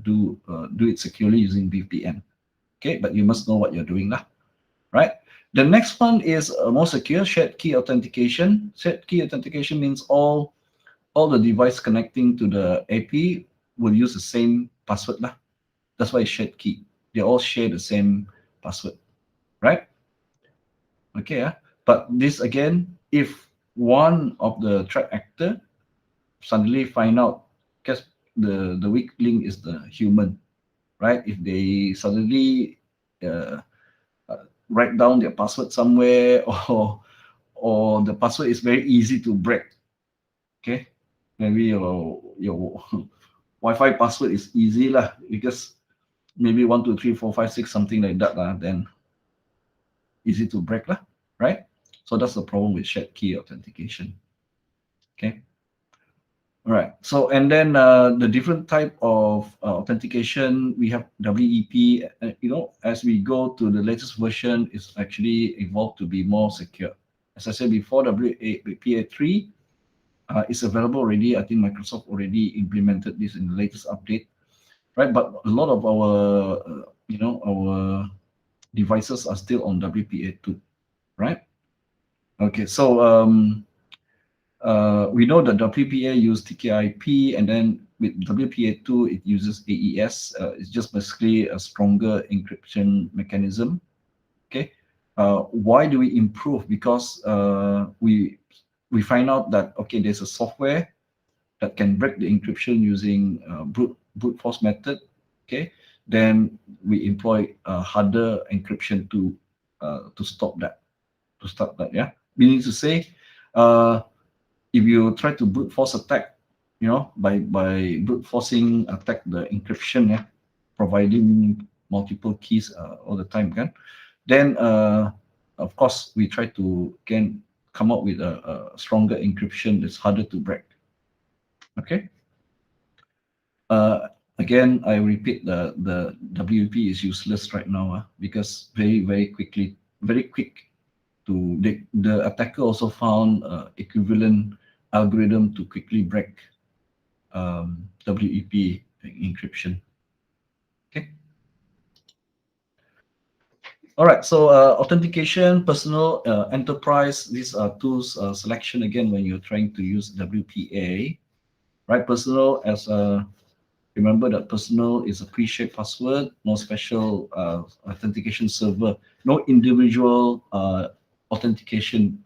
do it securely using VPN. Okay, but you must know what you're doing now, right? The next one is more secure, shared key authentication. Shared key authentication means all the device connecting to the AP will use the same password lah. That's why it's shared key. They all share the same password, right? Okay, but this again, if one of the threat actor suddenly find out, because the weak link is the human, right? If they suddenly write down their password somewhere, or the password is very easy to break, okay? Maybe your Wi-Fi password is easy lah, because maybe 1 2 3 4 5 6 something like that lah, then easy to break lah, right? So that's the problem with shared key authentication. Okay. All right. So and then the different type of authentication, we have WEP. As we go to the latest version, it's actually evolved to be more secure. As I said before, WPA3 is available already. I think Microsoft already implemented this in the latest update. right? But a lot of our, our devices are still on WPA2, right? Okay, so we know that WPA use TKIP, and then with WPA2 it uses AES. It's just basically a stronger encryption mechanism. Okay, why do we improve? Because we find out that, okay, there's a software that can break the encryption using brute force method. Okay, then we employ harder encryption to stop that. Yeah, meaning to say, if you try to brute force attack, by brute forcing attack the encryption, yeah, providing multiple keys all the time, then of course we try to come up with a stronger encryption that's harder to break. Okay. Again, I repeat, the WP is useless right now because very quick to the attacker also found equivalent algorithm to quickly break WEP encryption. Okay. All right. So authentication, personal, enterprise. These are tools selection again when you're trying to use WPA. Right. Personal, as remember that personal is a pre-shaped password, no special authentication server, no individual authentication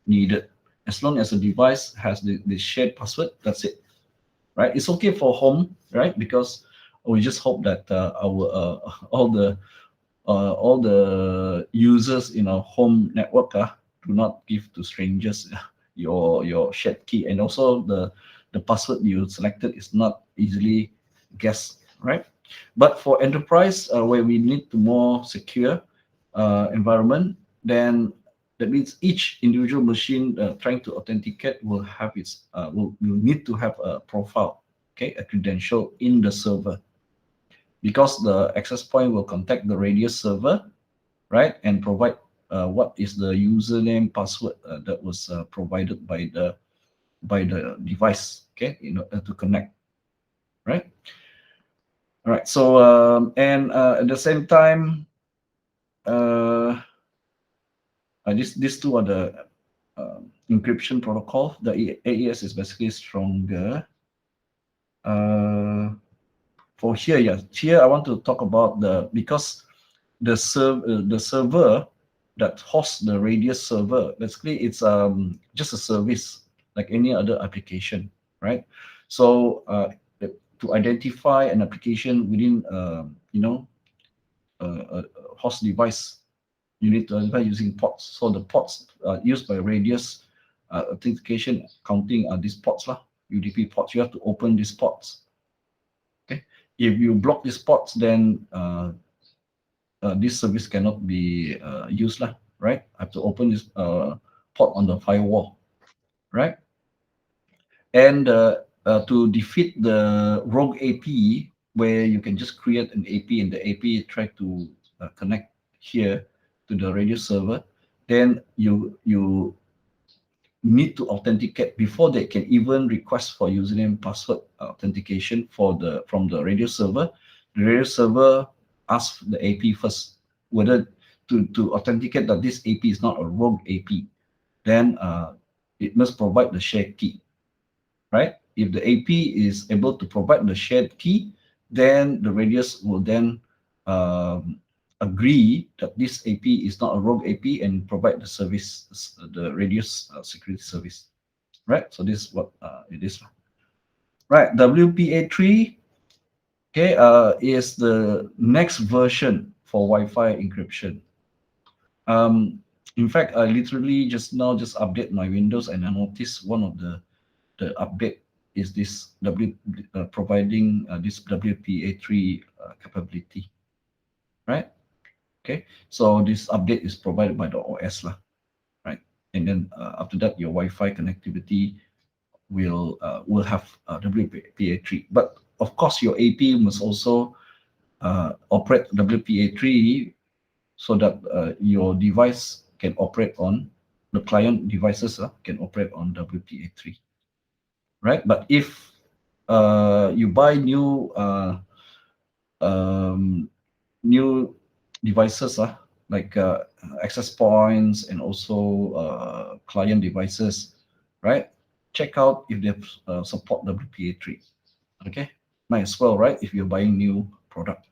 needed. As long as a device has the shared password, that's it, right? It's okay for home, right? Because we just hope that our all the users in our home network do not give to strangers your shared key, and also the password you selected is not easily guessed, right? But for enterprise, where we need to more secure environment, then that means each individual machine trying to authenticate will have its will need to have a profile, okay, a credential in the server, because the access point will contact the radius server, right, and provide what is the username password that was provided by the device, okay, to connect, right? All right. So and at the same time, these two are the encryption protocol. The AES is basically stronger. For here, yeah, here I want to talk about because the server that hosts the radius server, basically it's just a service like any other application, right? So to identify an application within a host device, you need to identify using ports. So the ports used by radius authentication counting are these ports UDP ports. You have to open these ports. Okay, if you block these ports, then this service cannot be used, right? I have to open this port on the firewall, right? And to defeat the rogue AP, where you can just create an AP and the AP try to connect here to the radio server, then you need to authenticate before they can even request for username password authentication from the radio server. The radio server asks the AP first whether to authenticate that this AP is not a rogue AP. Then it must provide the shared key, right? If the AP is able to provide the shared key, then the radius will then agree that this AP is not a rogue AP and provide the service, the radius security service, right? So this is what it is, right? WPA3, okay, is the next version for Wi-Fi encryption. In fact, I literally just update my Windows, and I noticed one of the update is this providing this WPA3 capability, right? Okay, so this update is provided by the OS, right? And then after that, your Wi-Fi connectivity will have WPA3. But of course, your AP must also operate WPA3 so that your device can operate on the client devices can operate on WPA3, right? But if you buy new new devices, like access points and also client devices, right? Check out if they support WPA3. Okay, might as well, right? If you're buying new product.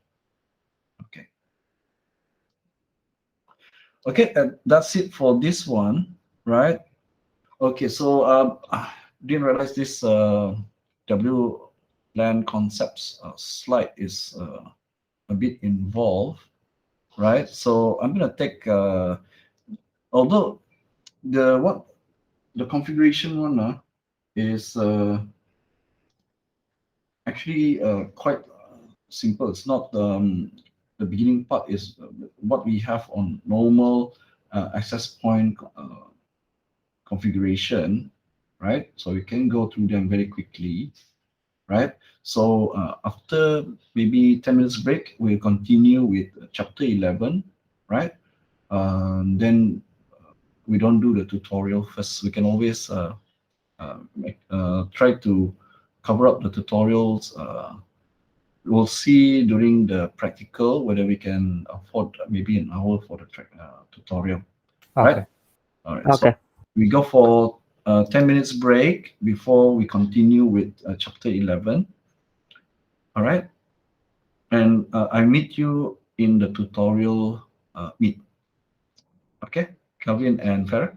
Okay. Okay, that's it for this one, right? Okay, so I didn't realize this WLAN concepts slide is a bit involved, right? So I'm gonna take, although the configuration one is actually quite simple. It's not the beginning part is what we have on normal access point configuration, right? So we can go through them very quickly, right? So after maybe 10 minutes break, we'll continue with chapter 11, right? Then we don't do the tutorial first. We can always try to cover up the tutorials. We'll see during the practical whether we can afford maybe an hour for the tutorial, right? Okay. All right. Okay. So we go for 10 minutes break before we continue with chapter 11. All right. And I meet you in the tutorial meet. Okay, Calvin and Farah?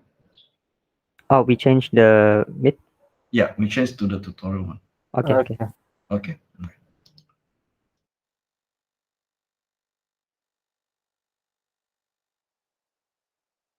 Oh, we changed the bit. Yeah, we changed to the tutorial one. Okay. Okay. Okay. All right.